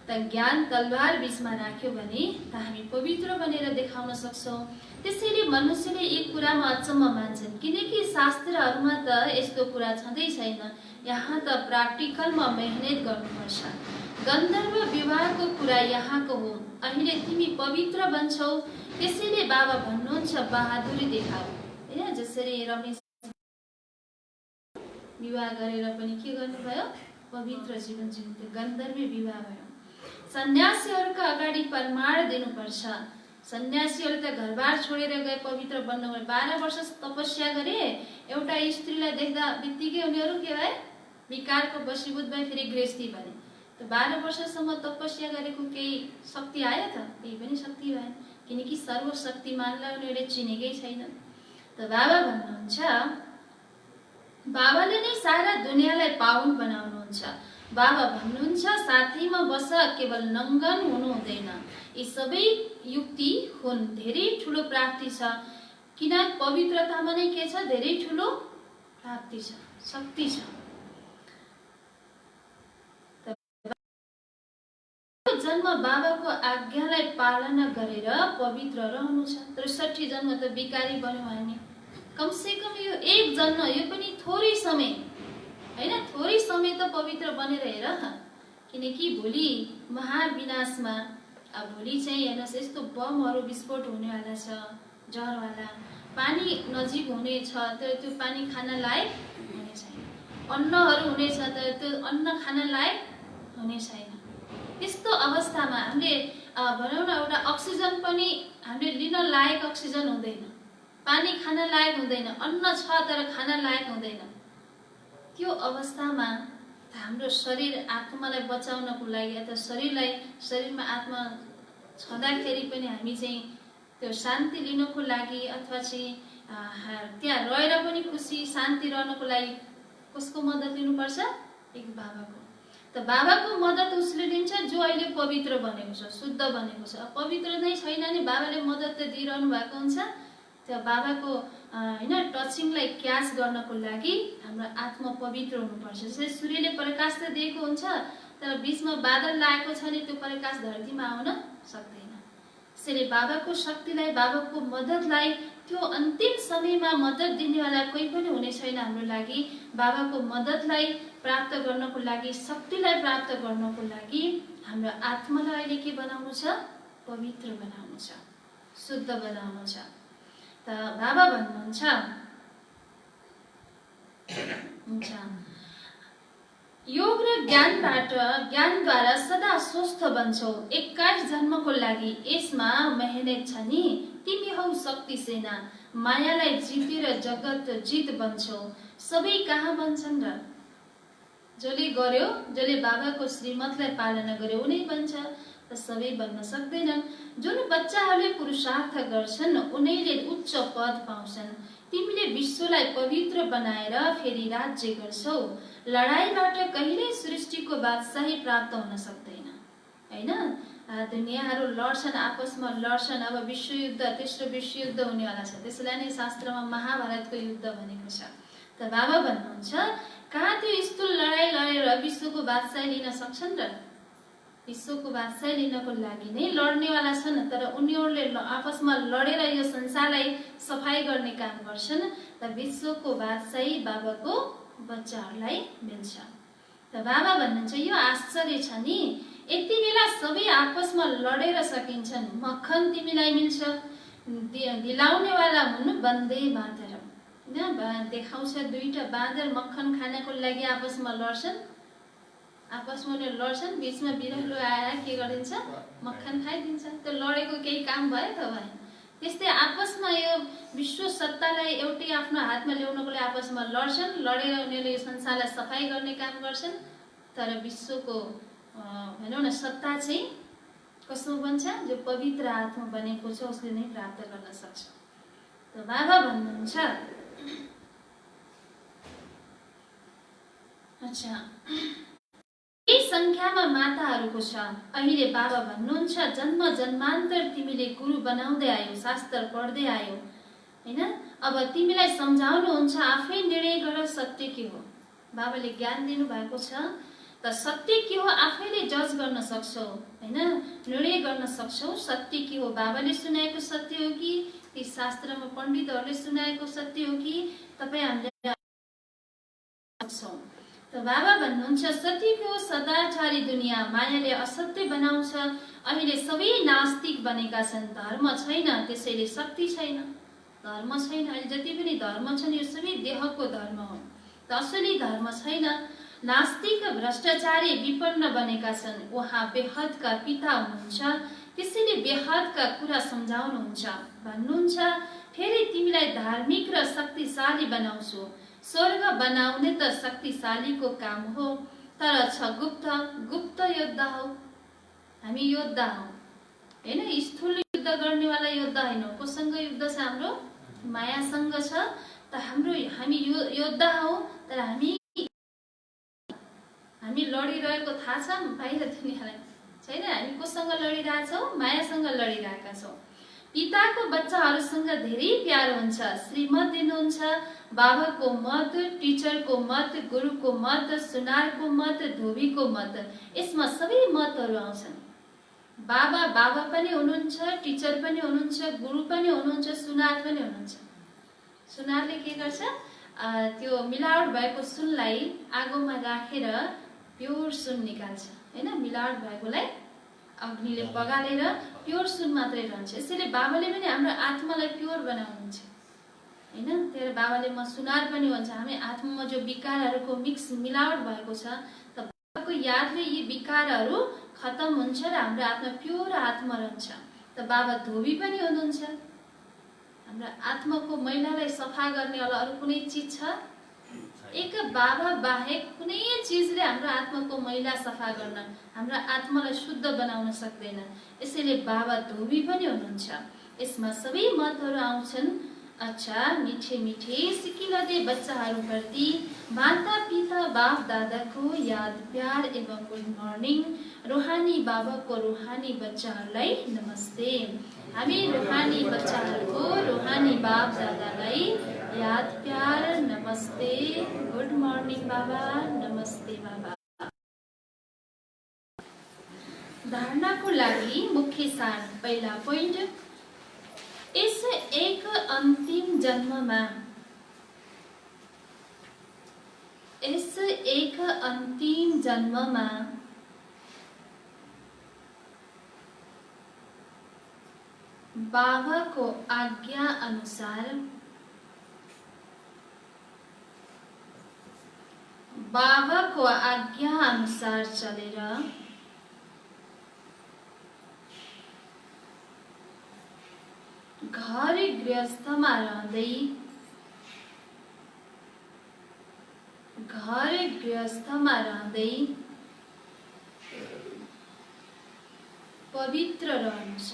त ज्ञान तलवार बीचमा राख्यो भने त हामी पवित्र बनेर देखाउन सक्छौँ। त्यसैले मनुष्यले यी कुरामा अचम्म मान्छन्, किनकि शास्त्रहरूमा त यस्तो कुरा छँदै छैन। यहाँ त प्र्याक्टिकलमा मेहनत गर्नुपर्छ। गन्धर्व विवाहको कुरा यहाँको हो। अहिले तिमी पवित्र बन्छौ, त्यसैले बाबा भन्नुहुन्छ बहादुरी देखाऊ। हैन, जसरी रमेश विवाह गरेर पनि के गर्नुभयो, पवित्र जीवन जिउनु, गन्धर्वी विवाह भयो। सन्यासीहरूका अगाडि प्रमाण दिनुपर्छ। सन्यासीहरू त घरबार छोडेर गए पवित्र बन्नु। 12 वर्ष तपस्या गरे, एउटा स्त्रीलाई देख्दा बित्तिकै उनीहरू के भए, विकारको वशीभूत भए, फेरि गृहस्थी बने। त 12 वर्षसम्म तपस्या गरेको केही शक्ति आयो त, केही पनि शक्ति भएन, किनकि सर्वशक्तिमानलाई उनीहरूले चिनेकै छैन। त बाबा भन्नुहुन्छ, बाबाले नै सारा दुनियाँलाई पावन बनाउनुहुन्छ। बाबा भन्नुहुन्छ साथीमा बस, केवल नङ्गन हुनु हुँदैन। यी सबै युक्ति हुन्, धेरै ठुलो प्राप्ति छ। किन पवित्रतामा नै के छ, धेरै ठुलो प्राप्ति छ, शक्ति छ। जन्म बाबाको आज्ञालाई पालना गरेर पवित्र रहनु छ। 63 जन्म त विकारी बन्यो हामी। कमसे कम यो एक जन्म, यो पनि थोरै समय, हैन, थोरै समय त पवित्र बनेर हेर, किनकि भोलि महाविनाशमा भोलि चाहिँ हेर्नुहोस् यस्तो बमहरू विस्फोट हुनेवाला छ, जहरवाला पानी नजिक हुनेछ, तर त्यो पानी खान लायक हुने छैन। अन्नहरू हुनेछ, तर त्यो अन्न खान लायक हुने छैन। त्यस्तो अवस्थामा हामीले भनौँ न, एउटा अक्सिजन पनि हामीले लिन लायक अक्सिजन हुँदैन, पानी खान लायक हुँदैन, अन्न छ तर खान लायक हुँदैन। त्यो अवस्थामा हाम्रो शरीर आत्मालाई बचाउनको लागि अथवा शरीरमा आत्मा छँदाखेरि पनि हामी चाहिँ त्यो शान्ति लिनको लागि अथवा चाहिँ त्यहाँ रहेर पनि खुसी शान्ति रहनको लागि कसको मद्दत लिनुपर्छ, एक बाबाको। त बाबाको मद्दत उसले लिन्छ जो अहिले पवित्र बनेको छ, शुद्ध बनेको छ। पवित्र नै छैन नि बाबाले मद्दत त दिइरहनु भएको हुन्छ। त्यो बाबाको हैन टचिङलाई क्याच गर्नको लागि हाम्रो आत्मा पवित्र हुनुपर्छ। जस्तै सूर्यले प्रकाश त दिएको हुन्छ, तर बीचमा बादल लागेको छ नि त्यो प्रकाश धरतीमा आउन सक्दैन। त्यसैले बाबाको शक्तिलाई, बाबाको मद्दतलाई, त्यो अन्तिम समयमा मद्दत दिनेवाला कोही पनि हुने छैन हाम्रो लागि। बाबाको मद्दतलाई प्राप्त गर्नको लागि, शक्तिलाई प्राप्त गर्नको लागि हाम्रो आत्मालाई अहिले के बनाउनु छ, पवित्र बनाउनु छ, शुद्ध बनाउनु छ। त बाबा भन्नुहुन्छ योग र ज्ञानद्वारा सदा स्वस्थ बन्छौ। 21 जन्मको लागि यसमा मेहनत छ नि, तिमी हौ शक्ति सेना। मायालाई जितेर जगत जित बन्छौ। सबै कहाँ बन्छन् र? जसले गर्यो, जसले बाबाको श्रीमतलाई पालना गर्यो उनी बन्छ, त सबै बन्न सक्दैनन्। जुन बच्चाहरूले पुरुषार्थ गर्छन् उनीले उच्च पद पाउँछन्। तिमीले विश्वलाई पवित्र बनाएर फेरि राज्य गर्छौ। लडाईबाट कहिल्यै सृष्टिको बादशाही प्राप्त हुन सक्दैन, हैन? दुनियाँहरू लड्छन्, आपसमा लड्छन्। अब विश्वयुद्ध, तेस्रो विश्वयुद्ध हुनेवाला छ। त्यसलाई नै शास्त्रमा महाभारतको युद्ध भनेको छ। त बाबा भन्नुहुन्छ कहाँ त्यो स्थूल लडाई लडेर विश्वको बादशाही लिन सक्छन् र? विश्वको बादशाही लिनको लागि नै लड्नेवाला छन्, तर उनीहरूले आपसमा लडेर यो संसारलाई सफाई गर्ने काम गर्छन्। त विश्वको बादशाही बाबाको बच्चाहरूलाई मिल्छ। त बाबा भन्नुहुन्छ यो आश्चर्य छ नि, यति बेला सबै आपसमा लडेर सकिन्छन्। मक्खन तिमीलाई मिल्छ, दिलाउनेवाला हुन् बन्दे बाँदर। देखाउँछ दुईटा बाँदर मक्खन खानको लागि आपसमा लड्छन्, आपसमा उनीहरू लड्छन्, बिचमा बिरालो आएर के गरिदिन्छ? मक्खन खाइदिन्छ। त्यो लडेको केही काम भयो त भएन। त्यस्तै आपसमा यो विश्व सत्तालाई एउटै आफ्नो हातमा ल्याउनको लागि आपसमा लड्छन्, लडेर उनीहरूले यो संसारलाई सफाई गर्ने काम गर्छन्। तर विश्वको भनौँ न सत्ता चाहिँ कसमा बन्छ? जो पवित्र आत्मा बनेको छ उसले नै प्राप्त गर्न सक्छ। त बाबा भन्नुहुन्छ अच्छा यही संख्यामा माताहरूको छ। अहिले बाबा भन्नुहुन्छ जन्म जन्मान्तर तिमीले गुरु बनाउँदै आयो, शास्त्र पढ्दै आयो, हैन? अब तिमीलाई सम्झाउनुहुन्छ आफै निर्णय गर सत्य के हो। बाबाले ज्ञान दिनु भएको छ, त सत्य के हो आफैले जज गर्न सक्छौ, हैन? निर्णय गर्न सक्छौ सत्य के हो। बाबाले सुनाएको सत्य हो कि ती शास्त्रमा पण्डितहरूले सुनाएको सत्य हो कि तपाई हामीले सक्छौ। त बाबा भन्नुहुन्छ सत्य के हो? सदाचारी दुनियाँ मायाले असत्य बनाउँछ। अहिले सबै नास्तिक बनेका छन्, धर्म छैन, त्यसैले शक्ति छैन। धर्म छैन, अहिले जति पनि धर्म छन् यो सबै देहको धर्म हो, त असली धर्म छैन। नास्तिक भ्रष्टाचारी विपन्न बनेका छन्। उहाँ बेहदका पिता हुनुहुन्छ, त्यसैले बेहदका कुरा सम्झाउनुहुन्छ। भन्नुहुन्छ फेरि तिमीलाई धार्मिक र शक्तिशाली बनाउँछु। स्वर्ग बनाउने त शक्तिशालीको काम हो, तर छ गुप्त योद्धा हौ। हामी योद्धा हौ, हैन? स्थूल युद्ध गर्नेवाला योद्धा हैनौँ। कोसँग युद्ध छ? हाम्रो मायासँग छ। त हामी योद्धा हौ, तर हामी लडिरहेको थाहा छ बाहिर दुनियाँलाई छैन। हामी कोसँग लडिरहेछौँ? मायासँग लडिरहेका छौँ। पिताको बच्चाहरूसँग धेरै प्यार हुन्छ। श्रीमत दिनुहुन्छ, बाबाको मत, टिचरको मत, गुरुको मत, सुनारको मत, धोबीको मत, यसमा सबै मतहरू आउँछन्। बाबा पनि हुनुहुन्छ, टिचर पनि हुनुहुन्छ, गुरु पनि हुनुहुन्छ, सुनार पनि हुनुहुन्छ। सुनारले के गर्छ? त्यो मिलावट भएको सुनलाई आगोमा राखेर प्योर सुन निकाल्छ, हैन? मिलावट भएकोलाई अग्निले पगालेर प्योर सुन मात्रै रहन्छ। यसैले बाबाले पनि हाम्रो आत्मालाई प्योर बनाउनुहुन्छ, हैन? त्यही बाबाले म सुनार पनि भन्छ। हामी आत्मामा जो विकारहरूको मिक्स मिलावट भएको छ, त बाबाको यादले यी विकारहरू खत्तम हुन्छ र हाम्रो आत्मा प्योर आत्मा रहन्छ। त बाबा धोबी पनि हुनुहुन्छ। हाम्रो आत्माको मैलालाई सफा गर्ने अरू कुनै चिज छ? एक बाबा बाहेक कुनै चिजले हाम्रो आत्माको मैला सफा गर्न, हाम्रो आत्मालाई शुद्ध बनाउन सक्दैन। यसैले बाबा धोबी पनि हुनुहुन्छ। यसमा सबै मतहरू आउँछन्। अच्छा मिठे मिठे सिकिलदे बच्चाहरूप्रति माता पिता बाप दादाको याद प्यार एवं गुड मर्निङ। रूहानी बाबाको रूहानी बच्चाहरूलाई नमस्ते। हामी रूहानी बच्चाहरूको रूहानी बाप दादालाई याद प्यार नमस्ते, गुड मर्निङ बाबा, नमस्ते बाबा। धारणाको लागि मुख्य सार। पहिला पोइन्ट, इस एक अन्तिम जन्ममा बाबाको आज्ञा अनुसार चलेर घर गृहस्थमा रहँदै पवित्र रहनु छ।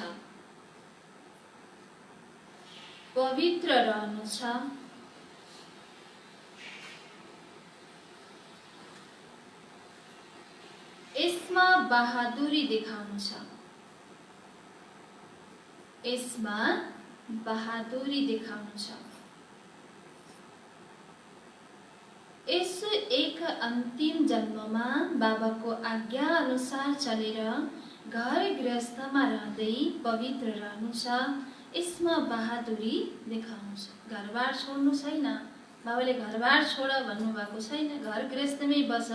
यसमा बहादुरी देखाउनु छ। यस एक अन्तिम जन्ममा बाबाको आज्ञा अनुसार चलेर घर गृहस्थमा रहँदै पवित्र रहनु छ। यसमा बहादुरी देखाउनु छ। घरबार छोड्नु छैन। बाबाले घरबार छोड भन्नुभएको छैन। घर गृहस्थमै बस,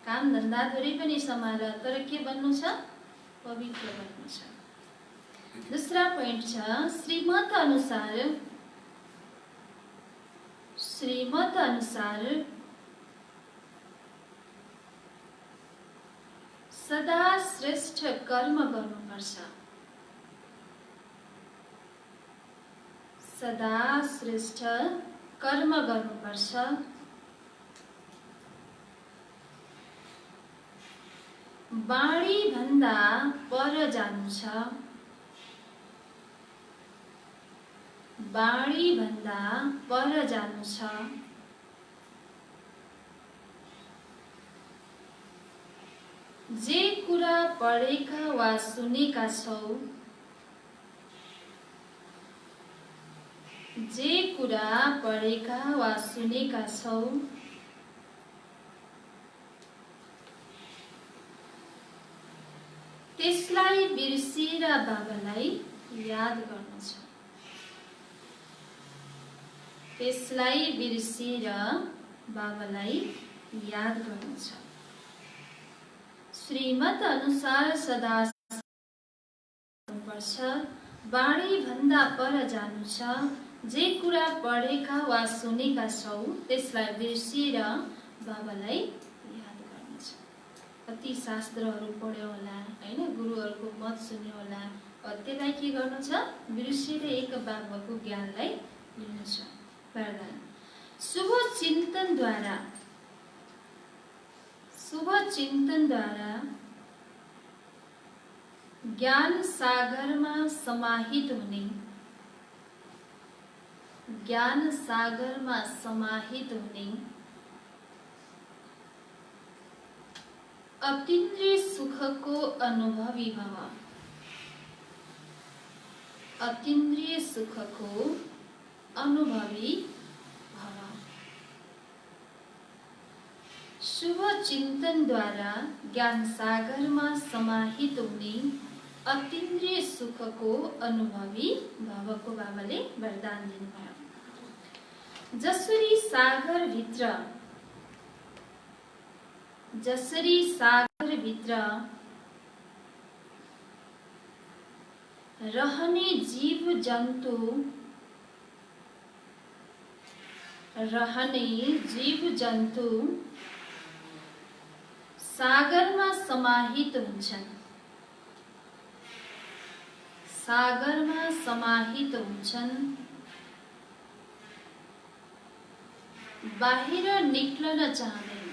काम धन्दा थोरै पनि सम्हाल, तर के बन्नु छ? पवित्र बन्नु छ। दूसरा पोइन्ट छ श्रीमत अनुसार सदा श्रेष्ठ कर्म गर्नुपर्छ। बाणी भन्दा पर जानु छ। जे कुरा पढेका वा सुनेका छौ, त्यसलाई बिर्सिएर बाबालाई याद गर्नु छ। श्रीमत अनुसार सदा गर्नुपर्छ। बाणी भन्दा पर जानु छ। जे कुरा पढेका वा सुनेका छौ त्यसलाई बिर्सिएर बाबालाई याद गर्नु छ। कति शास्त्रहरू पढ्यो होला हैन, गुरुहरूको मत सुन्यो होला, त्यसलाई के गर्नु छ? बिर्सिएर एक बाबाको ज्ञानलाई लिनु छ। वरदान शुभ चिन्तनद्वारा ज्ञान सागरमा समाहित हुने अतीन्द्रिय सुखको अनुभवी भव। शुभ चिन्तनद्वारा ज्ञान सागरमा समाहित हुने अतीन्द्रिय सुखको अनुभवी भवको बाबाले वरदान दिनुभयो। जसरी सागरभित्र रहने जीव जन्तु सागरमा समाहित हुन्छन्। बाहिर निक्लन चाहँदैनन्।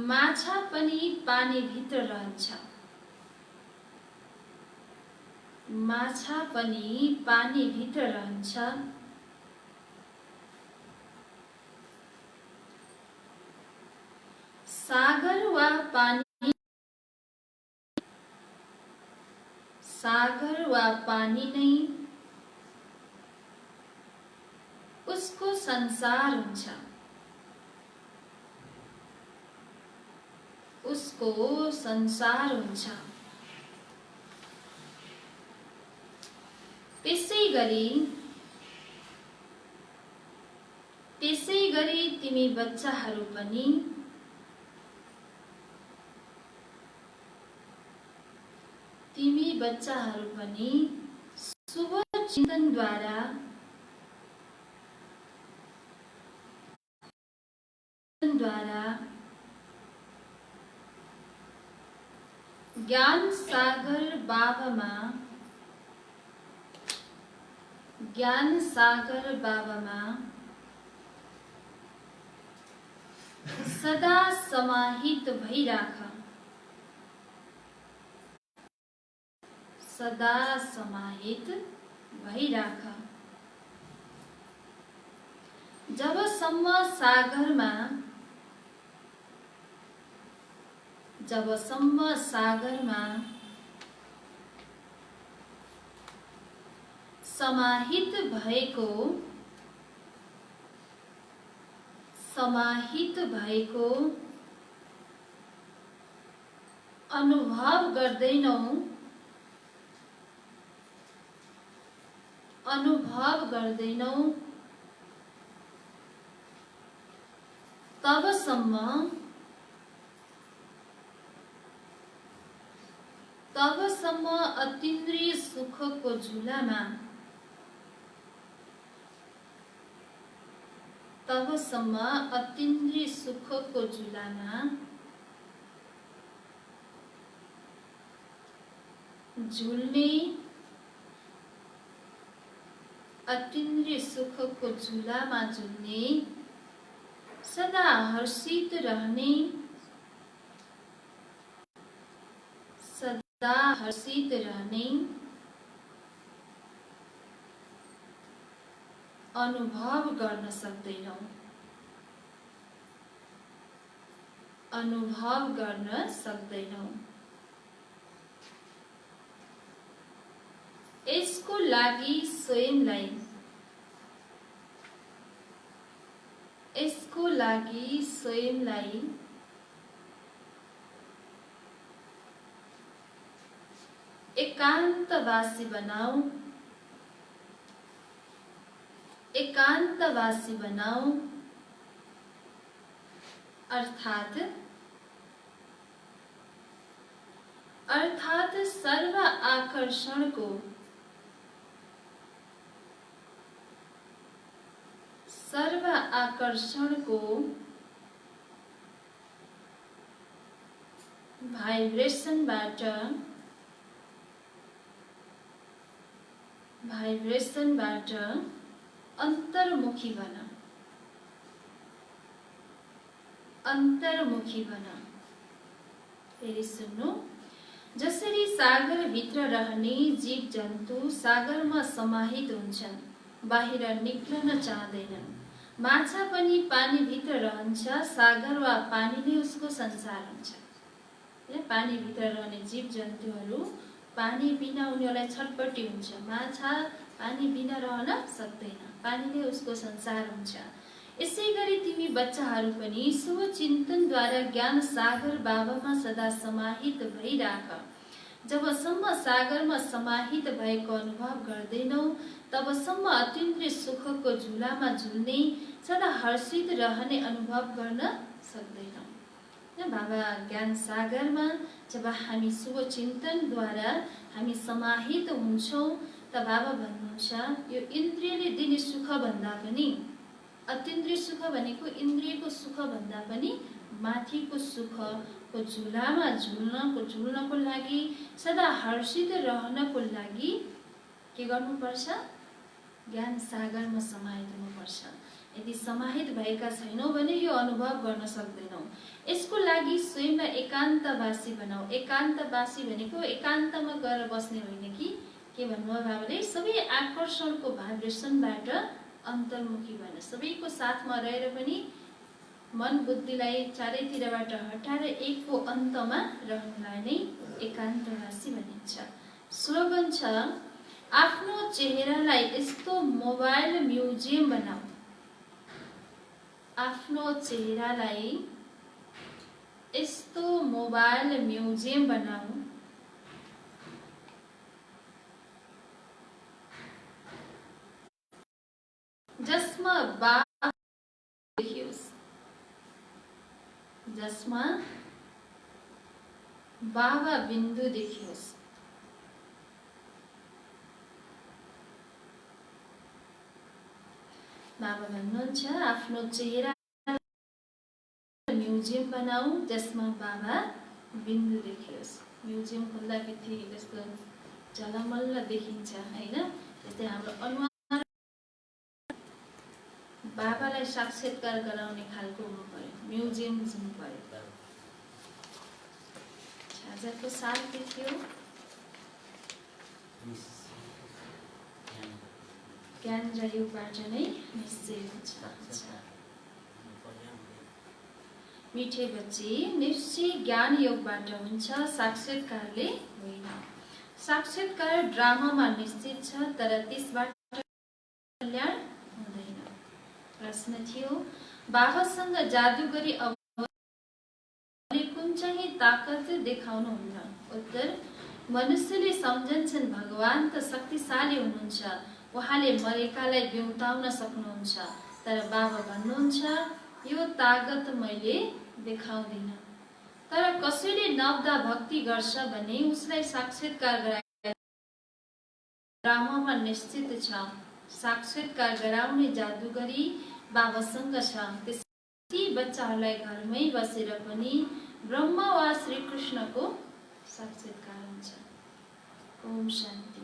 माछा पनि पानीभित्र रहन्छ। सागर वा पानी नै उसको संसार हुन्छ। त्यसैगरी तिमी बच्चाहरू पनि शुभ चिन्तनद्वारा ज्ञान सागर बाबामा सदा समाहित भइराख। जबसम्म सागरमा समाहित भएको अनुभव गर्दैनौ तबसम्म अतीन्द्रिय सुखको झुलामा झुल्ने सदा हर्षित रहने अनुभव गर्न सक्दैनौ। यसको लागि स्वयंलाई एकान्तवासी बनाऊ अर्थात सर्व आकर्षणको भाइब्रेसनबाट अन्तर्मुखी बन। फेरि सुन्नु। जसरी सागरभित्र रहने जीव जन्तु सागरमा समाहित हुन्छन्, बाहिर निक्लन चाहँदैनन्। माछा पनि पानीभित्र रहन्छ, सागर वा पानी नै उसको संसार हुन्छ। पानीभित्र रहने जीव जन्तुहरू पानी बिना उनीहरूलाई छटपटी हुन्छ। माछा पानी बिना रहन सक्दैन, पानी नै उसको संसार हुन्छ। यसैगरी तिमी बच्चाहरू पनि शुभ चिन्तनद्वारा ज्ञान सागर बाबामा सदा समाहित भइराख। जबसम्म सागरमा समाहित भएको अनुभव गर्दैनौ तबसम्म अतीन्द्रिय सुखको झुलामा झुल्ने सदा हर्षित रहने अनुभव गर्न सक्दैनौ। बाबा ज्ञान सागरमा जब हामी शुभ चिन्तनद्वारा हामी समाहित हुन्छौँ त बाबा भन्नुहुन्छ यो इन्द्रियले दिने सुख भन्दा पनि, अतीन्द्रिय सुख भनेको इन्द्रियको सुख भन्दा पनि माथिको सुखको झुलामा झुल्नको लागि, सदा हर्षित रहनको लागि के गर्नुपर्छ? ज्ञान सागरमा समाहित हुनुपर्छ। यदि समाहित भएका छैनौँ भने यो अनुभव गर्न सक्दैनौँ। यसको लागि स्वयंलाई एकान्तवासी बनाऊ। एकान्तवासी भनेको एकान्तमा गएर बस्ने होइन कि के भन्नुभयो बाबाले? सबै आकर्षणको भाइब्रेसनबाट अन्तर्मुखी बन। सबैको साथमा रहेर पनि मन बुद्धिलाई चारैतिरबाट हटाएर एकको अन्तमा रहनुलाई नै एकान्तवासी भनिन्छ। स्लोगन छ, आफ्नो चेहरालाई यस्तो मोबाइल म्युजियम बनाऊ। आफ्नो चेहरालाई यस्तो मोबाइल म्युजियम बनाऊ जसमा जसमा बाबा बिन्दु देखियोस्। बाबा भन्नुहुन्छ आफ्नो चेहरा म्युजियम बनाऊ जसमा बाबा बिन्दु देखियोस्। म्युजियम खोल्दाखेरि जस्तो झलमल्ल देखिन्छ हैन, त्यस्तै हाम्रो अनुहार बाबालाई साक्षात्कार गराउने खालको हुनु पर्यो, म्युजियम हुनु पर्यो। आजको साल के थियो? ज्ञान र योगबाट नै निश्चय हुन्छ। मिठे बच्ची, निश्चय ज्ञान योगबाट हुन्छ, साक्षात्कारले होइन। साक्षात्कार ड्रामामा निश्चित छ, तर त्यसबाट कल्याण हुँदैन। प्रश्न थियो, बाबासँग जादुगरी कुन चाहिँ ताकत देखाउनुहुन्न? उत्तर, मनुष्यले सम्झन्छन् भगवान त शक्तिशाली हुनुहुन्छ, उहाँले मरेकालाई बिउताउन सक्नुहुन्छ, तर बाबा भन्नुहुन्छ यो ताकत मैले देखाउँदिन। तर कसैले नब्दा भक्ति गर्छ भने उसलाई साक्षात्कार गराए ड्रामामा निश्चित छ। साक्षात्कार गराउने जादुगरी बाबासँग छ। ती बच्चाहरूलाई घरमै बसेर पनि ब्रह्मा वा श्री कृष्णको साक्षात्कार हुन्छ। ओम शान्ति।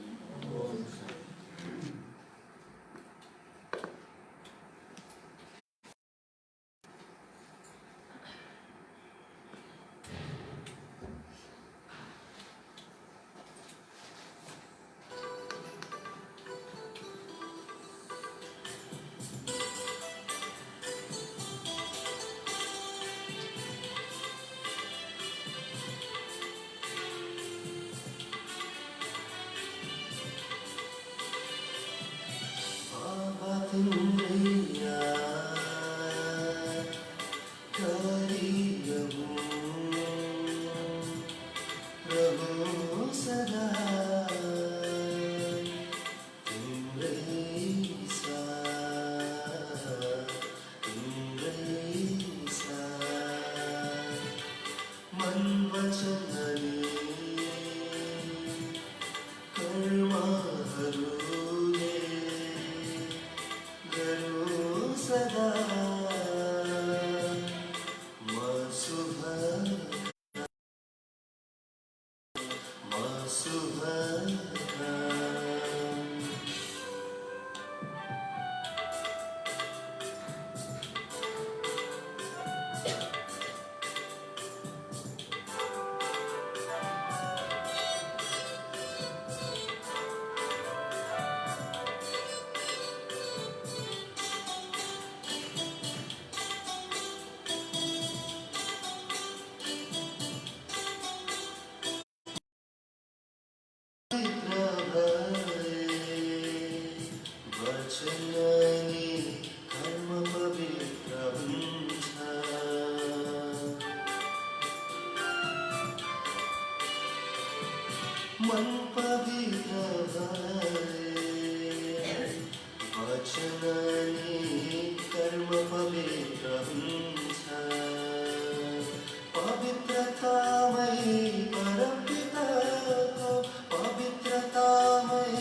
मन पवित्र वचनले कर्म पवित्र हुन्छ। पवित्रतामै परमपिताको पवित्रतामै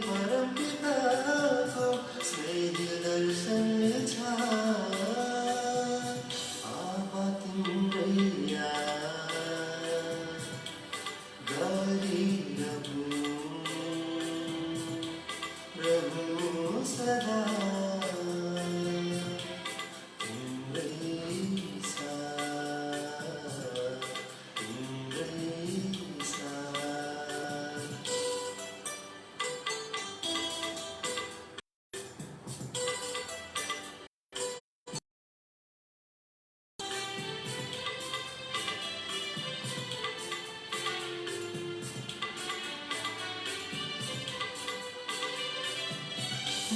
परमपिताको स्नेह दर्शन छ। आमा तिम्रै सदा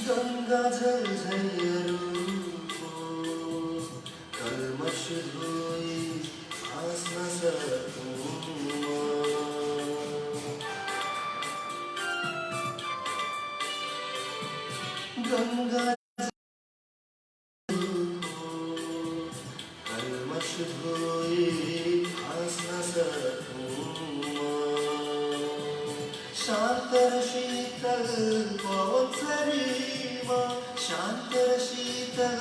गंगा जल झैहरूको कल्मष धोई आस्न सकूं गंगा कल्मष धोई शांत र शीतल पवन सरीमा, शांत र शीतल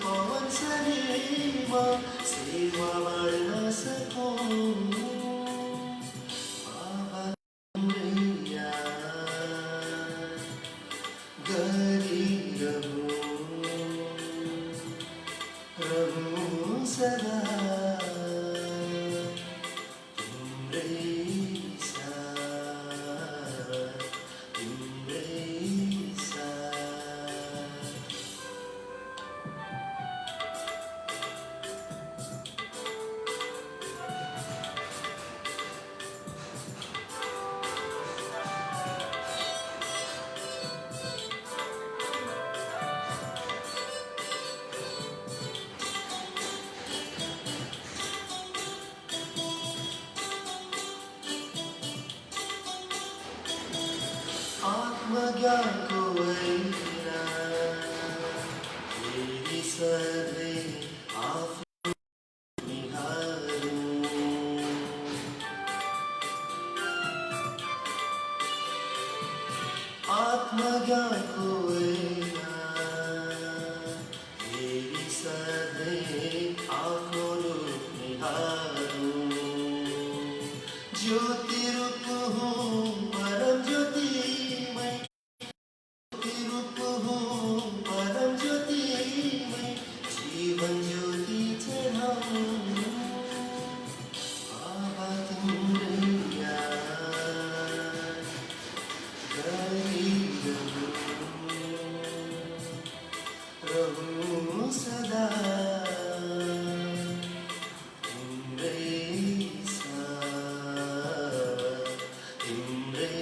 पवन सरीमा, सेवा बाँड्न सकौँ बाबा तिम्रै याद गरिरहूँ, रहूँ सदा तिम्रै साथ, तिम्रै साथ। आत्मज्ञानको ऐना फेरि सधैँ आफू निहारौँ, आत्मज्ञानको ऐना फेरि सधैँ आफ्नो रूप निहारौँ, ज्योति रूप हूँ परम ज्योतिमय, रूप हूँ परम ज्योतिमय, जीवन ज्योति चढाऊँ बाबा तिम्रै याद गरिरहूँ, रहूँ सदा तिम्रै साथ, तिम्रै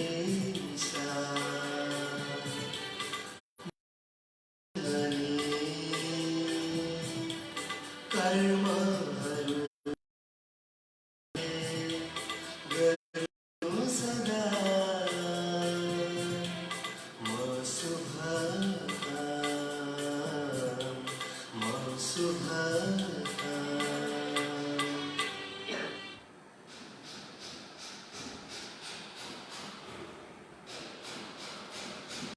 साथ। कर्महरू गर्नु सदा म शुभ, म शुभ